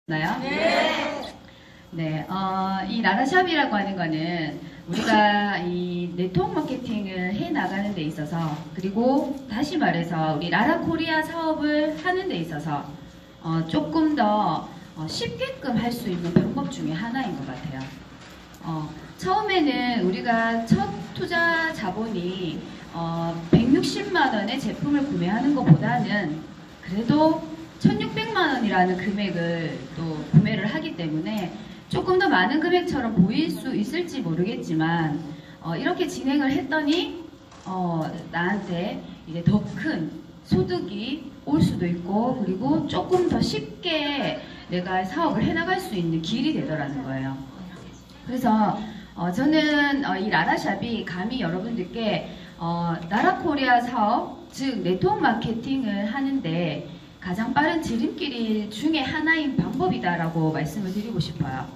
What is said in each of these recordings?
나요? 네. 네, 이 라라샵이라고 하는 거는 우리가 이 네트워크 마케팅을 해 나가는 데 있어서, 그리고 다시 말해서 우리 라라코리아 사업을 하는 데 있어서 조금 더 쉽게끔 할 수 있는 방법 중에 하나인 것 같아요. 처음에는 우리가 첫 투자 자본이 160만 원의 제품을 구매하는 것보다는 그래도 1600만 원이라는 금액을 또 구매를 하기 때문에 조금 더 많은 금액처럼 보일 수 있을지 모르겠지만 이렇게 진행을 했더니 나한테 이제 더 큰 소득이 올 수도 있고, 그리고 조금 더 쉽게 내가 사업을 해나갈 수 있는 길이 되더라는 거예요. 그래서 저는 이 라라샵이 감히 여러분들께 라라코리아 사업, 즉 네트워크 마케팅을 하는데 가장 빠른 지름길 중에 하나인 방법이다라고 말씀을 드리고 싶어요.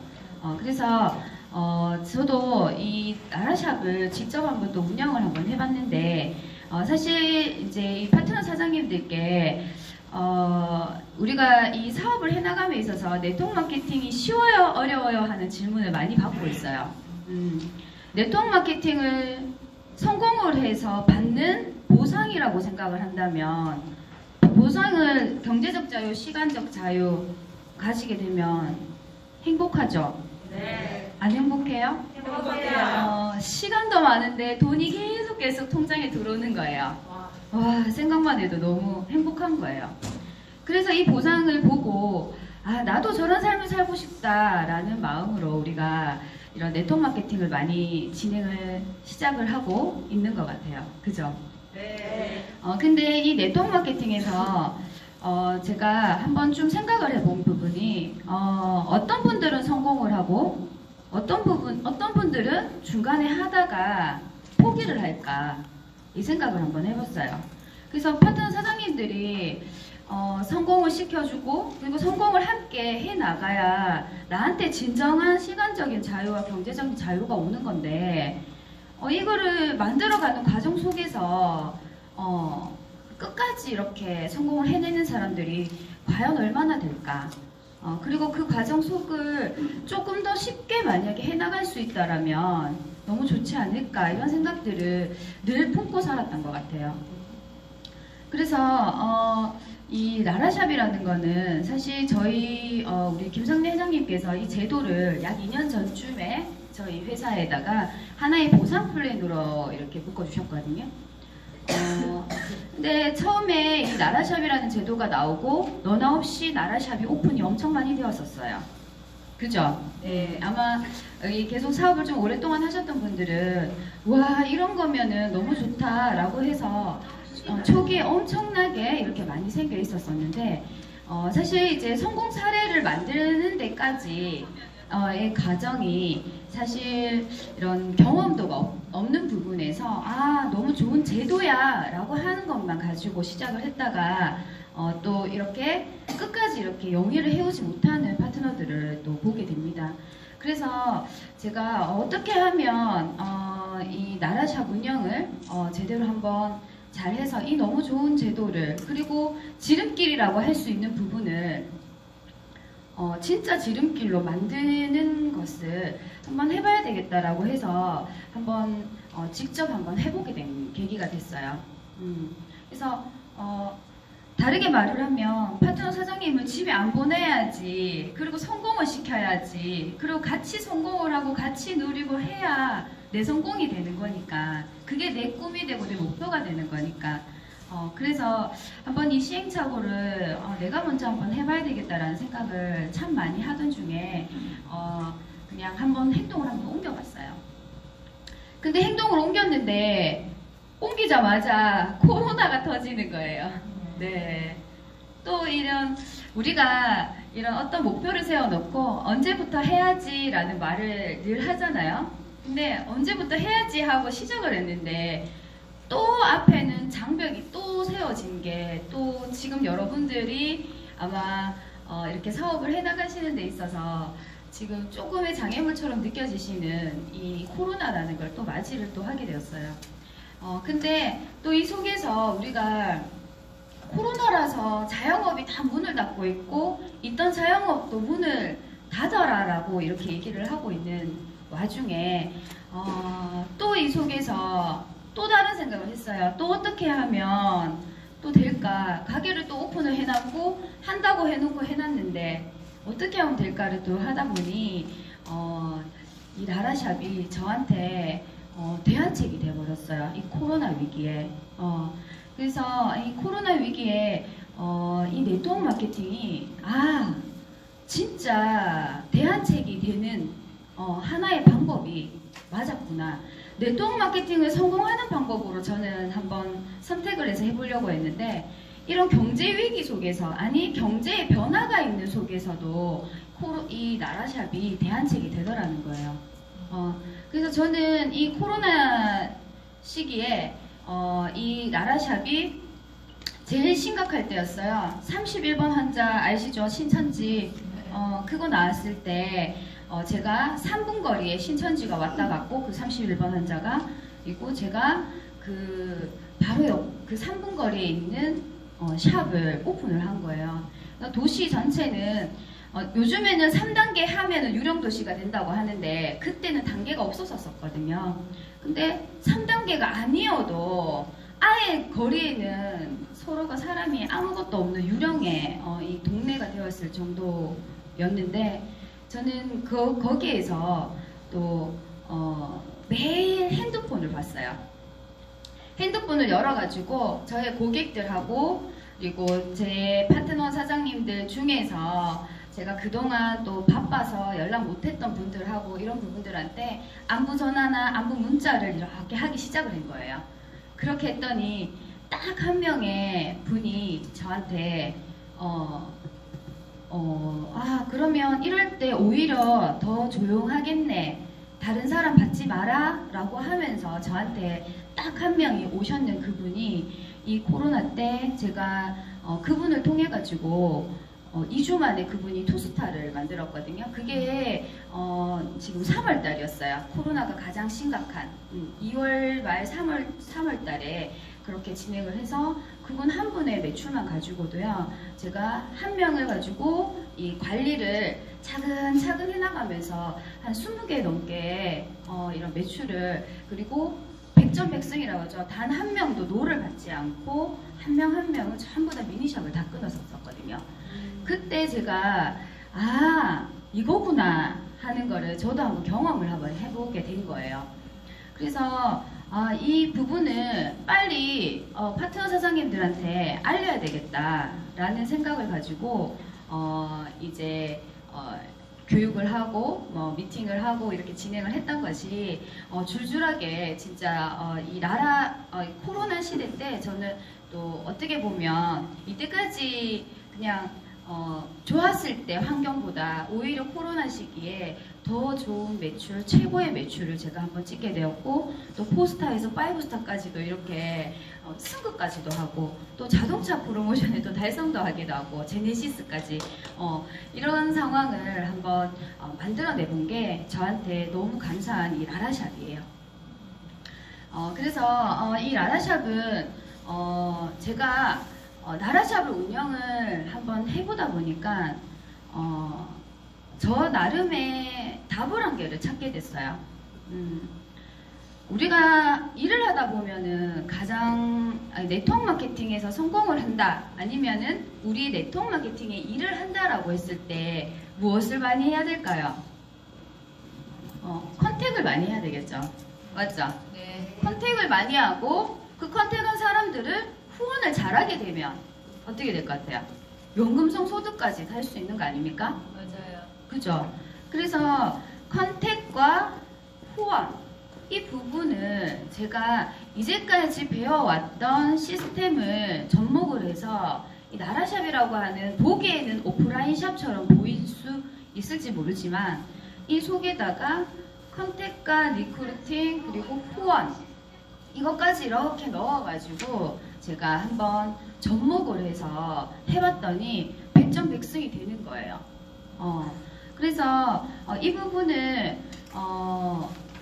그래서 저도 이 라라샵을 직접 한번 또 운영을 한번 해봤는데 사실 이제 이 파트너 사장님들께 우리가 이 사업을 해나감에 있어서 네트워크 마케팅이 쉬워요, 어려워요 하는 질문을 많이 받고 있어요. 네트워크 마케팅을 성공을 해서 받는 보상이라고 생각을 한다면, 보상을 경제적 자유, 시간적 자유 가지게 되면 행복하죠? 네. 안 행복해요? 행복해요. 시간도 많은데 돈이 계속 통장에 들어오는 거예요. 와, 생각만 해도 너무 행복한 거예요. 그래서 이 보상을 보고 나도 저런 삶을 살고 싶다라는 마음으로 우리가 이런 네트워크 마케팅을 많이 시작을 하고 있는 것 같아요. 그죠? 네. 근데 이 네트워크 마케팅에서 제가 한번 좀 생각을 해본 부분이 어떤 분들은 성공을 하고 어떤 분들은 중간에 하다가 포기를 할까, 이 생각을 한번 해봤어요. 그래서 파트너 사장님들이 성공을 시켜주고, 그리고 성공을 함께 해 나가야 나한테 진정한 시간적인 자유와 경제적인 자유가 오는 건데, 이거를 만들어가는 과정 속에서 끝까지 이렇게 성공을 해내는 사람들이 과연 얼마나 될까? 그리고 그 과정 속을 조금 더 쉽게 만약에 해나갈 수 있다라면 너무 좋지 않을까, 이런 생각들을 늘 품고 살았던 것 같아요. 그래서 이 라라샵이라는 거는 사실 저희 우리 김성래 회장님께서 이 제도를 약 2년 전쯤에 저희 회사에다가 하나의 보상 플랜으로 이렇게 묶어주셨거든요. 근데 처음에 이 라라샵이라는 제도가 나오고 너나 없이 라라샵이 오픈이 엄청 많이 되었었어요. 그죠? 네, 아마 계속 사업을 좀 오랫동안 하셨던 분들은 와, 이런 거면은 너무 좋다라고 해서 초기에 엄청나게 이렇게 많이 생겨 있었었는데 사실 이제 성공 사례를 만드는 데까지 의 과정이 사실 이런 경험도가 없는 부분에서 너무 좋은 제도야 라고 하는 것만 가지고 시작을 했다가 또 이렇게 끝까지 이렇게 영위를 해오지 못하는 파트너들을 또 보게 됩니다. 그래서 제가 어떻게 하면 이 나라샵 운영을 제대로 한번 잘해서 이 너무 좋은 제도를, 그리고 지름길이라고 할 수 있는 부분을 진짜 지름길로 만드는 것을 한번 해봐야 되겠다라고 해서 한번 직접 한번 해보게 된 계기가 됐어요. 그래서 다르게 말을 하면 파트너 사장님을 집에 안 보내야지, 그리고 성공을 시켜야지, 그리고 같이 성공을 하고 같이 누리고 해야 내 성공이 되는 거니까, 그게 내 꿈이 되고 내 목표가 되는 거니까, 그래서 한번 이 시행착오를 내가 먼저 한번 해봐야 되겠다라는 생각을 참 많이 하던 중에 그냥 한번 행동을 한번 옮겨봤어요. 근데 행동을 옮겼는데 옮기자마자 코로나가 터지는 거예요. 네. 또 우리가 이런 어떤 목표를 세워놓고 언제부터 해야지라는 말을 늘 하잖아요. 근데 언제부터 해야지 하고 시작을 했는데 또 앞에는 장벽이 또 세워진 게, 또 지금 여러분들이 아마 이렇게 사업을 해나가시는 데 있어서 지금 조금의 장애물처럼 느껴지시는 이 코로나라는 걸 또 맞이를 또 하게 되었어요. 근데 또 이 속에서 우리가 코로나라서 그래서 자영업이 다 문을 닫고 있고 있던 자영업도 문을 닫아라라고 이렇게 얘기를 하고 있는 와중에 또 이 속에서 또 다른 생각을 했어요. 또 어떻게 하면 또 될까? 가게를 또 오픈을 해놨고 한다고 해놓고 해놨는데 어떻게 하면 될까를 또 하다 보니 이 라라샵이 저한테 대안책이 되어버렸어요. 이 코로나 위기에. 그래서 이 코로나 위기에 이 네트워크 마케팅이 진짜 대안책이 되는 하나의 방법이 맞았구나. 네트워크 마케팅을 성공하는 방법으로 저는 한번 선택을 해서 해보려고 했는데 이런 경제 위기 속에서 아니 경제의 변화가 있는 속에서도 이 라라샵이 대안책이 되더라는 거예요. 그래서 저는 이 코로나 시기에 이 라라샵이 제일 심각할 때였어요. 31번 환자 아시죠? 신천지 그거 나왔을 때 제가 3분 거리에 신천지가 왔다 갔고 그 31번 환자가 그리고 제가 바로 옆 그 3분 거리에 있는 샵을 오픈을 한 거예요. 그러니까 도시 전체는 요즘에는 3단계 하면은 유령 도시가 된다고 하는데 그때는 단계가 없었었거든요. 근데 3단계가 아니어도 아예 거리에는 서로가 사람이 아무것도 없는 유령의 이 동네가 되었을 정도였는데 저는 거기에서 또 매일 핸드폰을 봤어요. 핸드폰을 열어가지고 저의 고객들하고 그리고 제 파트너 사장님들 중에서 제가 그동안 또 바빠서 연락 못했던 분들하고 이런 부분들한테 안부 전화나 안부 문자를 이렇게 하기 시작을 한 거예요. 그렇게 했더니 딱 한 명의 분이 저한테 그러면 이럴 때 오히려 더 조용하겠네. 다른 사람 받지 마라 라고 하면서 저한테 딱 한 명이 오셨는 그분이 이 코로나 때 제가 그분을 통해 가지고 2주 만에 그분이 투스타를 만들었거든요. 그게 지금 3월 달이었어요. 코로나가 가장 심각한 2월 말 3월 달에 그렇게 진행을 해서 그분 한 분의 매출만 가지고도요. 제가 한 명을 가지고 이 관리를 차근차근 해나가면서 한 20개 넘게 이런 매출을 그리고 백전백승이라고 하죠. 단 한 명도 노를 받지 않고 한 명 한 명은 전부 다 미니샵을 다 끊었었거든요. 그때 제가 이거구나 하는 거를 저도 한번 경험을 한번 해보게 된 거예요. 그래서 이 부분을 빨리 파트너 사장님들한테 알려야 되겠다라는 생각을 가지고 이제 교육을 하고 미팅을 하고 이렇게 진행을 했던 것이 줄줄하게 진짜 이 코로나 시대 때 저는 또 어떻게 보면 이때까지 그냥 좋았을 때 환경보다 오히려 코로나 시기에 더 좋은 매출, 최고의 매출을 제가 한번 찍게 되었고 또 포스타에서 5스타까지도 이렇게 승급까지도 하고 또 자동차 프로모션에 또 달성도 하기도 하고 제네시스까지 이런 상황을 한번 만들어내 본 게 저한테 너무 감사한 이 라라샵이에요. 그래서 이 라라샵은 제가 라라샵을 운영을 한번 해보다 보니까 저 나름의 답을 한 개를 찾게 됐어요. 우리가 일을 하다 보면은 가장 네트워크 마케팅에서 성공을 한다 아니면은 우리 네트워크 마케팅에 일을 한다라고 했을 때 무엇을 많이 해야 될까요? 컨택을 많이 해야 되겠죠. 맞죠? 네. 컨택을 많이 하고 그 컨택한 사람들을 후원을 잘하게 되면 어떻게 될 것 같아요? 연금성 소득까지 갈 수 있는 거 아닙니까? 맞아요. 그죠? 그래서 컨택과 후원 이 부분을 제가 이제까지 배워왔던 시스템을 접목을 해서 이 나라샵이라고 하는 보기에는 오프라인 샵처럼 보일 수 있을지 모르지만 이 속에다가 컨택과 리크루팅 그리고 후원 이것까지 이렇게 넣어가지고 제가 한번 접목을 해서 해봤더니 백전백승이 되는 거예요. 그래서 이 부분을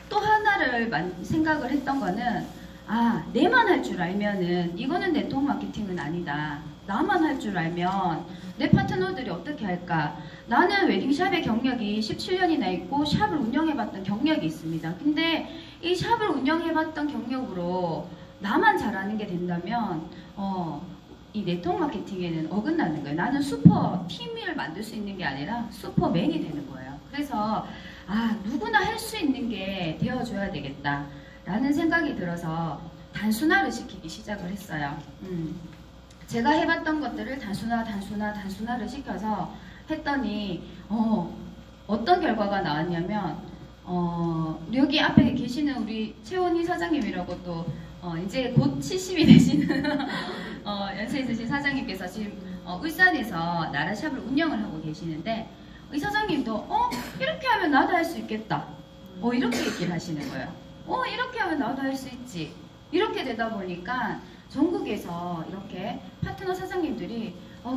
또 하나를 생각을 했던 거는 아, 내만 할 줄 알면은 이거는 네트워크 마케팅은 아니다. 나만 할 줄 알면 내 파트너들이 어떻게 할까? 나는 웨딩샵의 경력이 17년이나 있고 샵을 운영해봤던 경력이 있습니다. 근데 이 샵을 운영해봤던 경력으로 나만 잘하는 게 된다면 이 네트워크 마케팅에는 어긋나는 거예요. 나는 슈퍼 팀을 만들 수 있는 게 아니라 슈퍼맨이 되는 거예요. 그래서 아, 누구나 할 수 있는 게 되어줘야 되겠다 라는 생각이 들어서 단순화를 시키기 시작을 했어요. 제가 해봤던 것들을 단순화를 시켜서 했더니 어떤 결과가 나왔냐면 여기 앞에 계시는 우리 최원희 사장님이라고 또 이제 곧 70이 되시는 연세 있으신 사장님께서 지금 울산에서 나라샵을 운영을 하고 계시는데 이 사장님도 이렇게 하면 나도 할 수 있겠다 이렇게 얘기를 하시는 거예요. 이렇게 하면 나도 할 수 있지. 이렇게 되다 보니까 전국에서 이렇게 파트너 사장님들이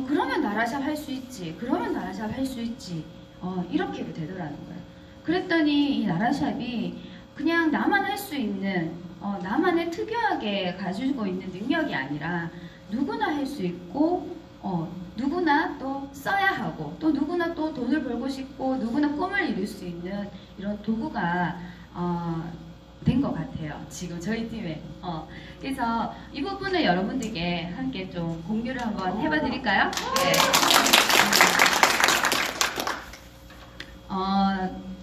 그러면 나라샵 할 수 있지. 그러면 나라샵 할 수 있지. 이렇게 되더라는 거예요. 그랬더니 이 나라샵이 그냥 나만 할 수 있는 나만의 특유하게 가지고 있는 능력이 아니라 누구나 할 수 있고 누구나 또 써야 하고 또 누구나 또 돈을 벌고 싶고 누구나 꿈을 이룰 수 있는 이런 도구가 된 것 같아요. 지금 저희 팀에. 그래서 이 부분을 여러분들께 함께 좀 공유를 한번 해봐 드릴까요? 네.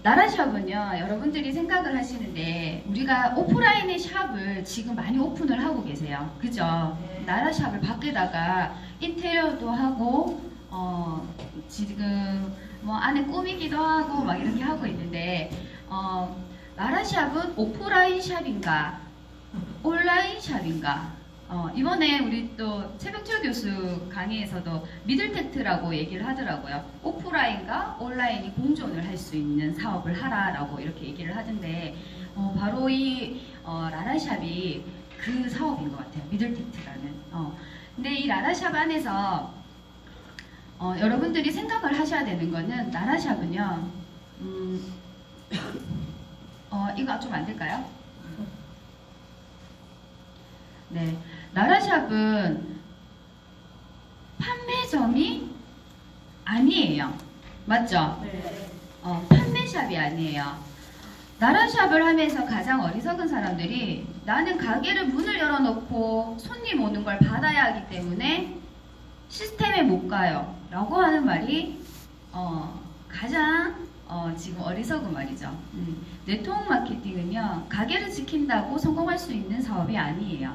나라샵은요, 여러분들이 생각을 하시는데 우리가 오프라인의 샵을 지금 많이 오픈을 하고 계세요. 그죠? 나라샵을 밖에다가 인테리어도 하고 지금 뭐 안에 꾸미기도 하고 막 이렇게 하고 있는데 나라샵은 오프라인 샵인가 온라인 샵인가 이번에 우리 또 최병철 교수 강의에서도 미들텍트라고 얘기를 하더라고요. 오프라인과 온라인이 공존을 할 수 있는 사업을 하라라고 이렇게 얘기를 하던데 바로 이 라라샵이 그 사업인 것 같아요. 미들텍트라는. 근데 이 라라샵 안에서 여러분들이 생각을 하셔야 되는 거는 나라샵은요. 이거 좀 안 될까요? 네, 나라샵은 판매점이 아니에요. 맞죠? 네. 판매샵이 아니에요. 나라샵을 하면서 가장 어리석은 사람들이 나는 가게를 문을 열어놓고 손님 오는 걸 받아야 하기 때문에 시스템에 못 가요 라고 하는 말이 가장 지금 어리석은 말이죠. 네트워크 마케팅은요, 가게를 지킨다고 성공할 수 있는 사업이 아니에요.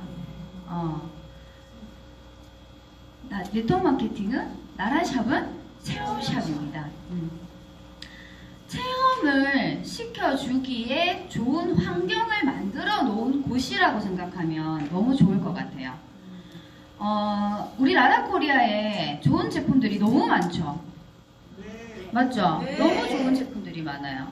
네트워크 마케팅은, 나라샵은 체험샵입니다. 체험을 시켜주기에 좋은 환경을 만들어 놓은 곳이라고 생각하면 너무 좋을 것 같아요. 우리 라라코리아에 좋은 제품들이 너무 많죠. 맞죠? 네. 너무 좋은 제품들이 많아요.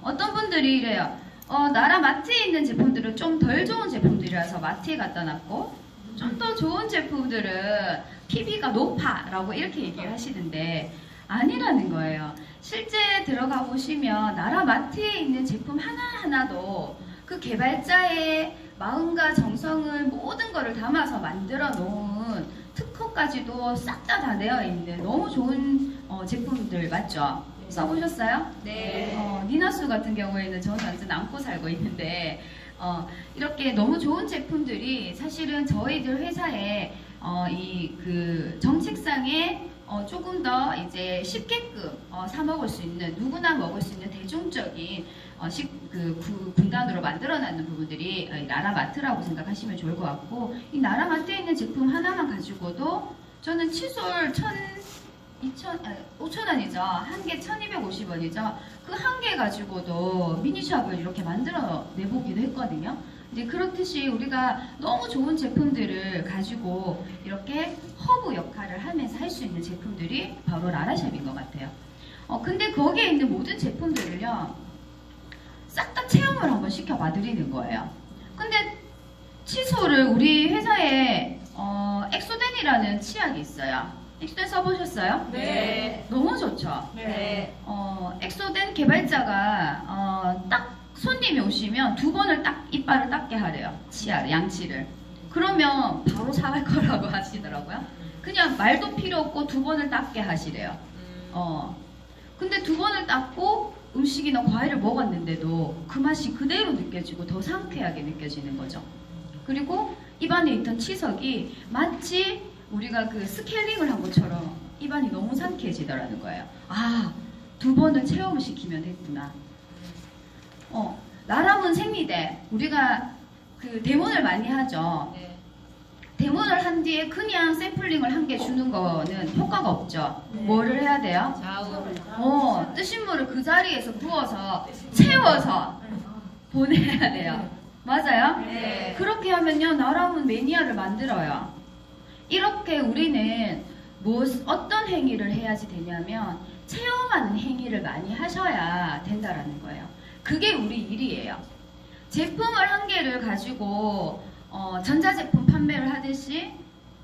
어떤 분들이 이래요. 나라 마트에 있는 제품들은 좀 덜 좋은 제품들이라서 마트에 갖다 놨고 좀 더 좋은 제품들은 PB가 높아 라고 이렇게 얘기를 하시는데 아니라는 거예요. 실제 들어가 보시면 나라 마트에 있는 제품 하나하나도 그 개발자의 마음과 정성을 모든 것을 담아서 만들어 놓은 특허까지도 싹 다 되어 있는 너무 좋은 제품들 맞죠? 써보셨어요? 네. 니나수 같은 경우에는 저는 완전 안고 살고 있는데 이렇게 너무 좋은 제품들이 사실은 저희들 회사에 이 그 정책상에 조금 더 이제 쉽게끔 사 먹을 수 있는 누구나 먹을 수 있는 대중적인 군단으로 만들어놨는 부분들이 나라마트라고 생각하시면 좋을 것 같고 이 나라마트에 있는 제품 하나만 가지고도 저는 칫솔 5,000원이죠. 한 개 1,250원이죠. 그 한 개 가지고도 미니샵을 이렇게 만들어 내보기도 했거든요. 이제 그렇듯이 우리가 너무 좋은 제품들을 가지고 이렇게 허브 역할을 하면서 할 수 있는 제품들이 바로 라라샵인 것 같아요. 근데 거기에 있는 모든 제품들을요, 싹 다 체험을 한번 시켜봐 드리는 거예요. 근데 칫솔을 우리 회사에 엑소덴이라는 치약이 있어요. 엑소덴 써보셨어요? 네. 너무 좋죠? 네. 엑소덴 개발자가 딱 손님이 오시면 2번을 딱 이빨을 닦게 하래요. 치아를, 양치를. 그러면 바로 사갈 거라고 하시더라고요. 그냥 말도 필요 없고 2번을 닦게 하시래요. 근데 2번을 닦고 음식이나 과일을 먹었는데도 그 맛이 그대로 느껴지고 더 상쾌하게 느껴지는 거죠. 그리고 입안에 있던 치석이 마치 우리가 그 스케일링을 한 것처럼 입안이 너무 상쾌해지더라는 거예요. 아, 2번을 체험을 시키면 됐구나. 나라문 생리대, 우리가 그 대문을 많이 하죠. 네. 대문을 한 뒤에 그냥 샘플링을 한 개 주는 거는 효과가 없죠. 네. 뭐를 해야 돼요? 좌우. 뜨신 물을 그 자리에서 부어서 채워서 보내야 돼요. 맞아요? 네. 그렇게 하면요, 나라문 매니아를 만들어요. 이렇게 우리는 어떤 행위를 해야지 되냐면 체험하는 행위를 많이 하셔야 된다라는 거예요. 그게 우리 일이에요. 제품을 한 개를 가지고 전자제품 판매를 하듯이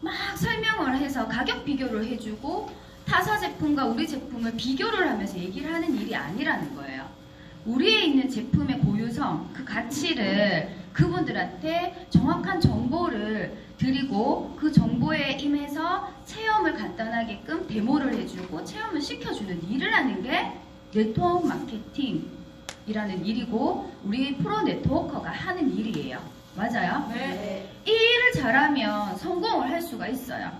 막 설명을 해서 가격 비교를 해주고 타사 제품과 우리 제품을 비교를 하면서 얘기를 하는 일이 아니라는 거예요. 우리에 있는 제품의 고유성, 그 가치를 그분들한테 정확한 정보를 드리고 그 정보에 임해서 체험을 간단하게끔 데모를 해주고 체험을 시켜주는 일을 하는 게 네트워크 마케팅이라는 일이고 우리 프로 네트워커가 하는 일이에요. 맞아요? 네. 이 일을 잘하면 성공을 할 수가 있어요.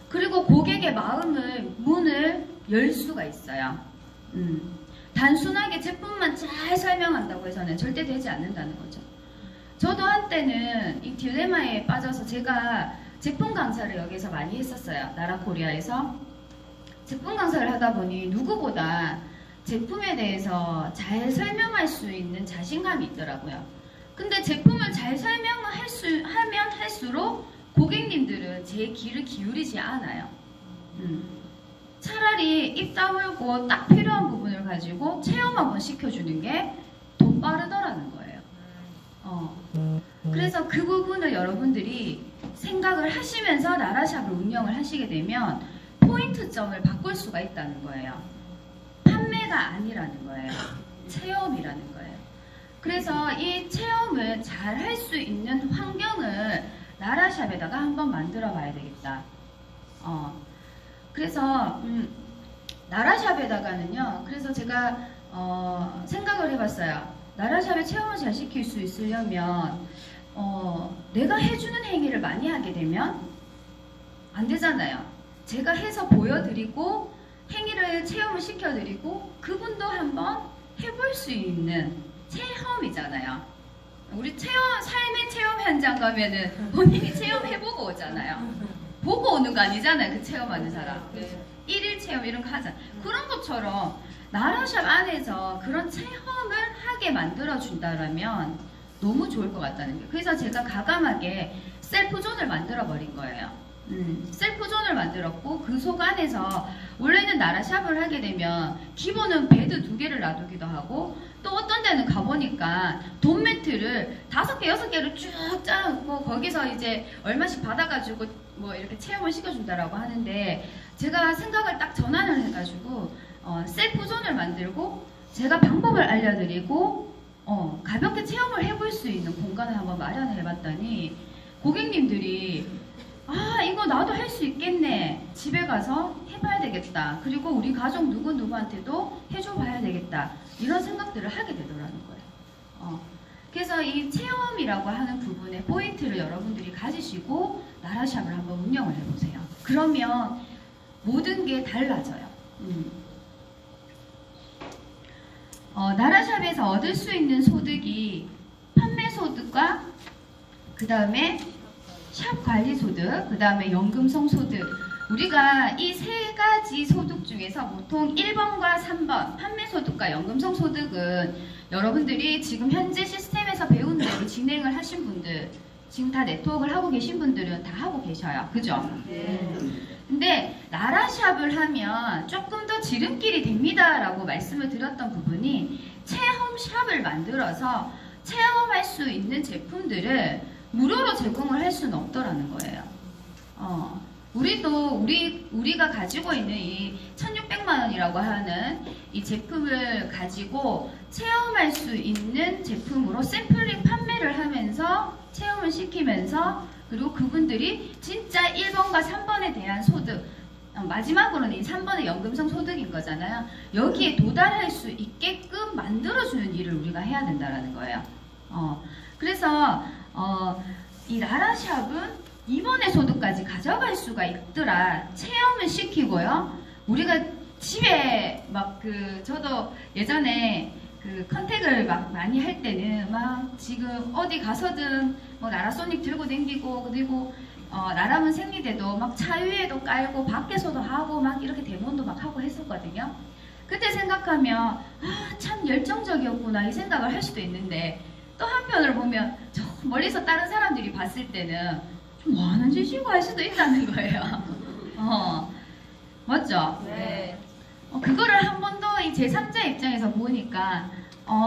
그리고 고객의 문을 열 수가 있어요. 단순하게 제품만 잘 설명한다고 해서는 절대 되지 않는다는 거죠. 저도 한때는 이 딜레마에 빠져서 제가 제품 강사를 여기서 많이 했었어요. 나라코리아에서. 제품 강사를 하다 보니 누구보다 제품에 대해서 잘 설명할 수 있는 자신감이 있더라고요. 근데 제품을 잘 설명을 하면 할수록 고객님들은 제 귀를 기울이지 않아요. 차라리 입 다물고 딱 필요한 부분을 가지고 체험 한번 시켜주는 게 더 빠르더라는 거예요. 그래서 그 부분을 여러분들이 생각을 하시면서 나라샵을 운영을 하시게 되면 포인트점을 바꿀 수가 있다는 거예요. 판매가 아니라는 거예요. 체험이라는 거예요. 그래서 이 체험을 잘 할 수 있는 환경을 나라샵에다가 한번 만들어 봐야 되겠다. 그래서 나라샵에다가는요. 그래서 제가 생각을 해봤어요. 나라샵에 체험을 잘 시킬 수 있으려면 내가 해주는 행위를 많이 하게 되면 안 되잖아요. 제가 해서 보여드리고 체험을 시켜드리고 그분도 한번 해볼 수 있는 체험이잖아요. 우리 삶의 체험 현장 가면은 본인이 체험해보고 오잖아요. 보고 오는 거 아니잖아요. 그 체험하는 사람. 일일 체험 이런 거 하잖아요. 그런 것처럼 나라샵 안에서 그런 체험을 하게 만들어준다면 너무 좋을 것 같다는 거예요. 그래서 제가 가감하게 셀프존을 만들어버린 거예요. 셀프존을 만들었고 그 속 안에서 원래는 나라샵을 하게 되면 기본은 베드 2개를 놔두기도 하고 또 어떤 데는 가보니까 돈 매트를 5개, 6개를 쭉 짜고 거기서 이제 얼마씩 받아가지고 뭐 이렇게 체험을 시켜준다라고 하는데 제가 생각을 딱 전환을 해가지고 셀프존을 만들고 제가 방법을 알려드리고 가볍게 체험을 해볼 수 있는 공간을 한번 마련을 해봤더니 고객님들이 이거 나도 할 수 있겠네. 집에 가서 해봐야 되겠다. 그리고 우리 가족 누구누구한테도 해줘봐야 되겠다. 이런 생각들을 하게 되더라는 거예요. 그래서 이 체험이라고 하는 부분의 포인트를 여러분들이 가지시고 나라샵을 한번 운영을 해보세요. 그러면 모든 게 달라져요. 나라샵에서 얻을 수 있는 소득이 판매 소득과 그 다음에 샵 관리 소득, 그 다음에 연금성 소득. 우리가 이 3가지 소득 중에서 보통 1번과 3번 판매 소득과 연금성 소득은 여러분들이 지금 현재 시스템에서 배운 대로 진행을 하신 분들, 지금 다 네트워크를 하고 계신 분들은 다 하고 계셔요. 그죠? 근데 나라샵을 하면 조금 더 지름길이 됩니다 라고 말씀을 드렸던 부분이 체험샵을 만들어서 체험할 수 있는 제품들을 무료로 제공을 할 수는 없더라는 거예요. 우리가 가지고 있는 이 1600만 500만 원이라고 하는 이 제품을 가지고 체험할 수 있는 제품으로 샘플링 판매를 하면서 체험을 시키면서 그리고 그분들이 진짜 1번과 3번에 대한 소득, 마지막으로는 이 3번의 연금성 소득인 거잖아요. 여기에 도달할 수 있게끔 만들어주는 일을 우리가 해야 된다는 거예요. 그래서 이 라라샵은 2번의 소득까지 가져갈 수가 있더라. 체험을 시키고요. 우리가 집에 막 저도 예전에 컨택을 막 많이 할 때는 막 지금 어디 가서든 뭐 나라소닉 들고 댕기고 그리고 나라문 생리대도 막 차 위에도 깔고 밖에서도 하고 막 이렇게 대본도 막 하고 했었거든요. 그때 생각하면 참 열정적이었구나 이 생각을 할 수도 있는데 또 한편으로 보면 저 멀리서 다른 사람들이 봤을 때는 좀 뭐 하는 짓이고 할 수도 있다는 거예요. 맞죠? 네. 그거를 한 번 더 이 제3자 입장에서 보니까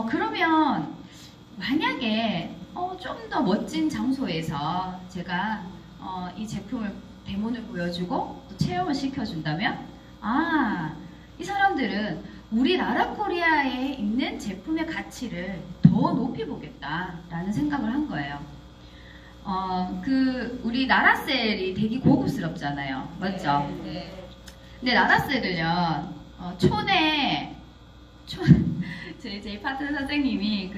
그러면 만약에 좀 더 멋진 장소에서 제가 이 제품을 데모를 보여주고 또 체험을 시켜준다면 이 사람들은 우리 라라코리아에 있는 제품의 가치를 더 높이 보겠다라는 생각을 한 거예요. 우리 나라셀이 되게 고급스럽잖아요. 맞죠? 네. 근데 나라셀을요, 제 파트너 선생님이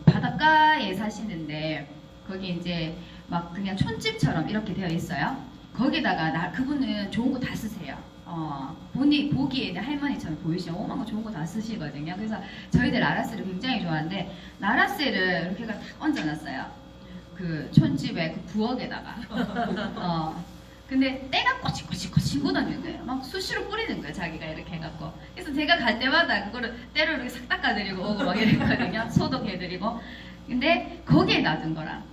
바닷가에 사시는데, 거기 이제 막 그냥 촌집처럼 이렇게 되어 있어요. 거기다가 그분은 좋은 거 다 쓰세요. 보기에는 할머니처럼 보이시죠? 오만 거 좋은 거 다 쓰시거든요. 그래서 저희들 라라셀을 굉장히 좋아하는데, 라라셀을 이렇게 딱 얹어놨어요. 그 촌집에 그 부엌에다가. 근데 때가 꼬치꼬치 묻어있는 거예요. 막 수시로 뿌리는 거예요. 자기가 이렇게 해갖고. 그래서 제가 갈 때마다 그거를 때로 이렇게 싹 닦아드리고 오고 막 이랬거든요. 소독해드리고. 근데 거기에 놔둔 거라.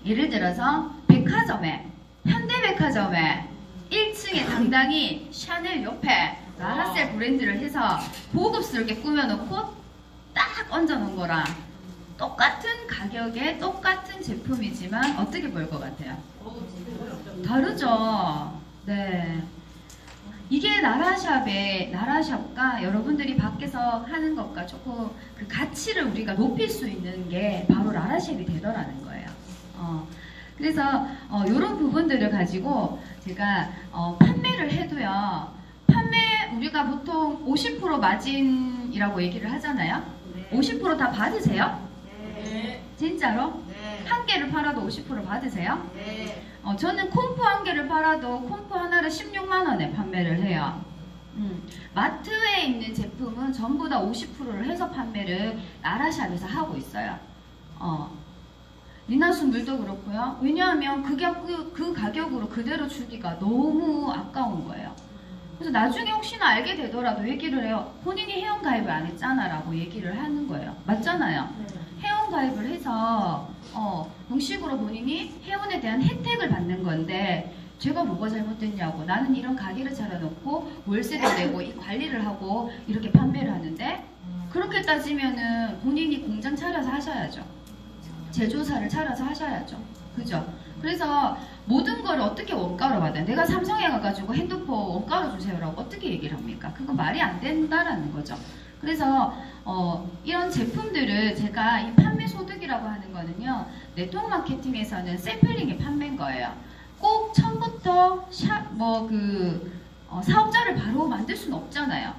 예를 들어서 백화점에, 현대백화점에 1층에 당당히 샤넬 옆에 라라셀 브랜드를 해서 고급스럽게 꾸며놓고 딱 얹어놓은 거랑 똑같은 가격에 똑같은 제품이지만 어떻게 보일 것 같아요? 다르죠. 네. 이게 나라샵과 여러분들이 밖에서 하는 것과 조금 그 가치를 우리가 높일 수 있는 게 바로 라라샵이 되더라는 거예요. 그래서 이런 부분들을 가지고 제가 판매를 해도요. 우리가 보통 50% 마진이라고 얘기를 하잖아요. 네. 50% 다 받으세요? 네. 진짜로? 네. 한 개를 팔아도 50% 받으세요? 네. 저는 콤프 한 개를 팔아도 콤프 하나를 16만 원에 판매를 해요. 마트에 있는 제품은 전부 다 50%를 해서 판매를 나라샵에서 하고 있어요. 니나순 물도 그렇고요. 왜냐하면 그 가격으로 그대로 주기가 너무 아까운 거예요. 그래서 나중에 혹시나 알게 되더라도 얘기를 해요. 본인이 회원가입을 안 했잖아 라고 얘기를 하는 거예요. 맞잖아요. 회원가입을 해서 공식으로 본인이 회원에 대한 혜택을 받는 건데 제가 뭐가 잘못됐냐고, 나는 이런 가게를 차려놓고 월세도 내고 이 관리를 하고 이렇게 판매를 하는데, 그렇게 따지면은 본인이 공장 차려서 하셔야죠. 제조사를 차려서 하셔야죠. 그죠? 그래서 모든 걸 어떻게 원가로 받아요? 내가 삼성에 가가지고 핸드폰 원가로 주세요라고 어떻게 얘기를 합니까? 그거 말이 안 된다라는 거죠. 그래서 이런 제품들을 제가 이 판매 소득이라고 하는 거는요, 네트워크 마케팅에서는 샘플링의 판매인 거예요. 꼭 처음부터 사업자를 바로 만들 수는 없잖아요.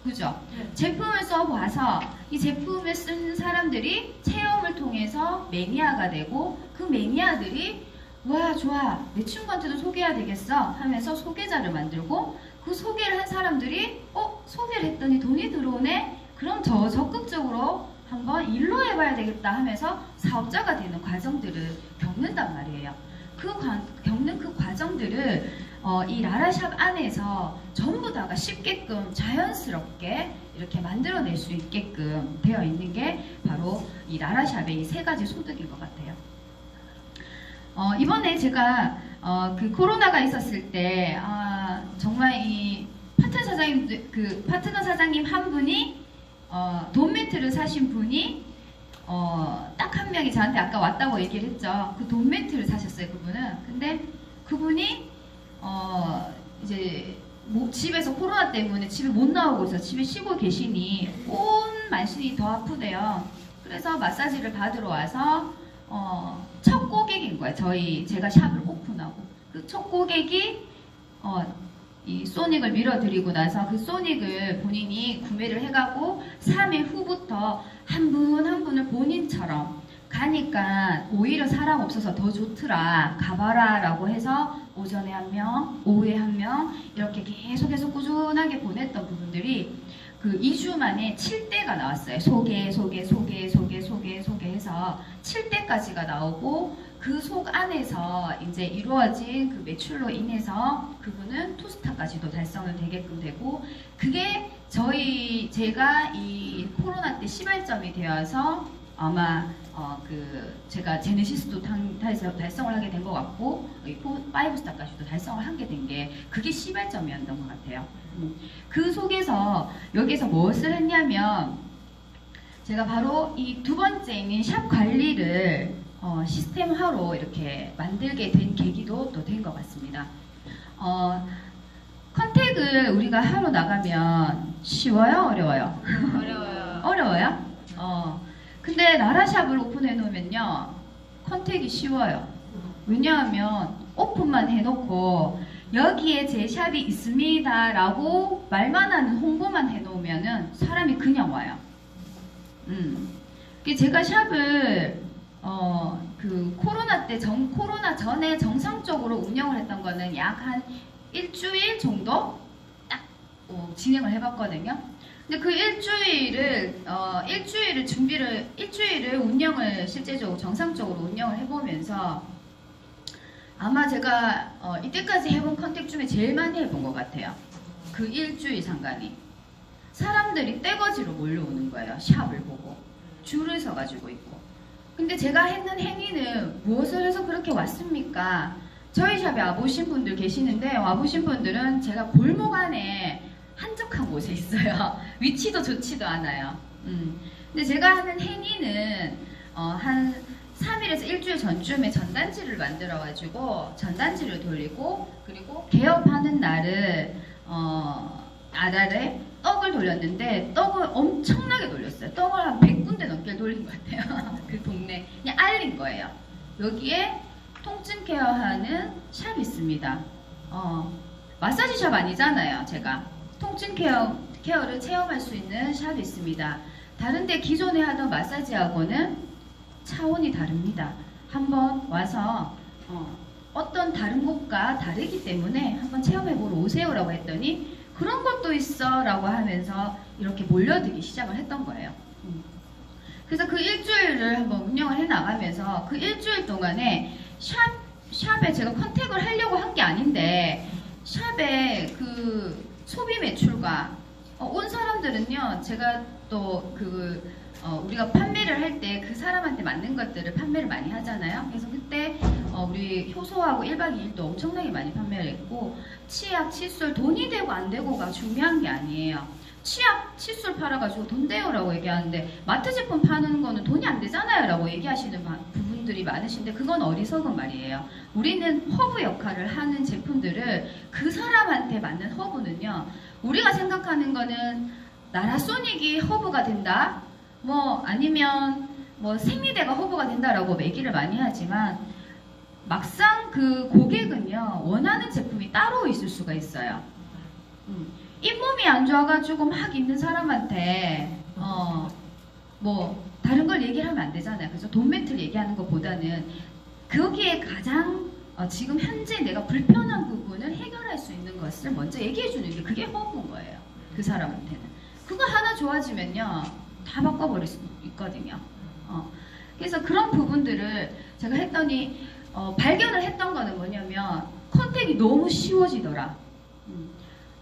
그죠? 제품을 써봐서 이 제품을 쓴 사람들이 체험을 통해서 매니아가 되고, 그 매니아들이 와 좋아 내 친구한테도 소개해야 되겠어 하면서 소개자를 만들고, 그 소개를 한 사람들이 소개를 했더니 돈이 들어오네? 그럼 더 적극적으로 한번 일로 해봐야 되겠다 하면서 사업자가 되는 과정들을 겪는단 말이에요. 겪는 그 과정들을 이 라라샵 안에서 전부 다가 쉽게끔 자연스럽게 이렇게 만들어낼 수 있게끔 되어 있는 게 바로 이 라라샵의 이 세 가지 소득인 것 같아요. 이번에 제가 그 코로나가 있었을 때 정말 이 파트너 사장님 한 분이 돈매트를 사신 분이 딱 한 명이 저한테 아까 왔다고 얘기를 했죠. 그 돈매트를 사셨어요, 그분은. 근데 그분이 이제 집에서 코로나 때문에 집에 못 나오고 있어 집에 쉬고 계시니 온 만신이 더 아프대요. 그래서 마사지를 받으러 와서 첫 고객인 거예요. 제가 샵을 오픈하고 그 첫 고객이 이 소닉을 밀어드리고 나서 그 소닉을 본인이 구매를 해가고 3일 후부터 한 분 한 분을 본인처럼 가니까 오히려 사람 없어서 더 좋더라 가봐라 라고 해서 오전에 한 명, 오후에 한 명 이렇게 계속 꾸준하게 보냈던 부분들이 그 2주 만에 7대가 나왔어요. 소개해서 7대까지가 나오고 그 속 안에서 이제 이루어진 그 매출로 인해서 그분은 투스타까지도 달성을 되게끔 되고 그게 제가 이 코로나 때 시발점이 되어서 아마 제가 제네시스도 달성을 하게 된 것 같고 5스타까지도 달성을 하게 된 게 그게 시발점이었던 것 같아요. 그 속에서 여기서 무엇을 했냐면 제가 바로 이 두 번째 있는 샵 관리를 시스템화로 이렇게 만들게 된 계기도 또 된 것 같습니다. 컨택을 우리가 하러 나가면 쉬워요? 어려워요? 어려워요. 어려워요? 근데 라라샵을 오픈해 놓으면요 컨택이 쉬워요. 왜냐하면 오픈만 해놓고 여기에 제 샵이 있습니다 라고 말만 하는 홍보만 해놓으면은 사람이 그냥 와요. 제가 샵을 그 코로나 때 코로나 전에 정상적으로 운영을 했던 거는 약 한 일주일 정도 딱 진행을 해봤거든요. 근데 그 일주일을 운영을 실제적으로 정상적으로 운영을 해보면서 아마 제가 이때까지 해본 컨택 중에 제일 많이 해본 것 같아요. 그 일주일 상간이 사람들이 떼거지로 몰려오는 거예요. 샵을 보고 줄을 서가지고 있고. 근데 제가 했는 행위는 무엇을 해서 그렇게 왔습니까? 저희 샵에 와보신 분들 계시는데 와보신 분들은 제가 골목 안에 한적한 곳에 있어요. 위치도 좋지도 않아요. 근데 제가 하는 행위는 한 3일에서 일주일 전쯤에 전단지를 만들어가지고 전단지를 돌리고 그리고 개업하는 날을 아달에 떡을 돌렸는데 떡을 엄청나게 돌렸어요. 떡을 한 100군데 넘게 돌린 것 같아요. 그 동네 그냥 알린 거예요. 여기에 통증 케어하는 샵이 있습니다. 마사지 샵 아니잖아요. 제가 통증 케어를 체험할 수 있는 샵이 있습니다. 다른데 기존에 하던 마사지하고는 차원이 다릅니다. 한번 와서 어떤 다른 곳과 다르기 때문에 한번 체험해보러 오세요라고 했더니 그런 것도 있어 라고 하면서 이렇게 몰려들기 시작을 했던 거예요. 그래서 그 일주일을 한번 운영을 해나가면서 그 일주일 동안에 샵에 제가 컨택을 하려고 한 게 아닌데 샵에 그 소비 매출과 온 사람들은요 제가 또 우리가 판매를 할 때 그 사람한테 맞는 것들을 판매를 많이 하잖아요. 그래서 그때 우리 효소하고 1박 2일도 엄청나게 많이 판매를 했고 치약, 칫솔 돈이 되고 안 되고가 중요한 게 아니에요. 치약, 칫솔 팔아가지고 돈 돼요라고 얘기하는데 마트 제품 파는 거는 돈이 안 되잖아요 라고 얘기하시는 부분들이 많으신데 그건 어리석은 말이에요. 우리는 허브 역할을 하는 제품들을 그 사람한테 맞는 허브는요 우리가 생각하는 거는 나라소닉이 허브가 된다 뭐 아니면 뭐 생리대가 허브가 된다라고 얘기를 많이 하지만 막상 그 고객은요 원하는 제품이 따로 있을 수가 있어요. 잇몸이 안 좋아가지고 막 있는 사람한테 뭐 다른 걸 얘기를 하면 안 되잖아요. 그래서 돈 매트를 얘기하는 것보다는 거기에 가장 지금 현재 내가 불편한 부분을 해결할 수 있는 것을 먼저 얘기해 주는 게 그게 허브인 거예요. 그 사람한테는. 그거 하나 좋아지면요 다 바꿔버릴 수 있거든요. 그래서 그런 부분들을 제가 했더니 발견을 했던 거는 뭐냐면 컨택이 너무 쉬워지더라.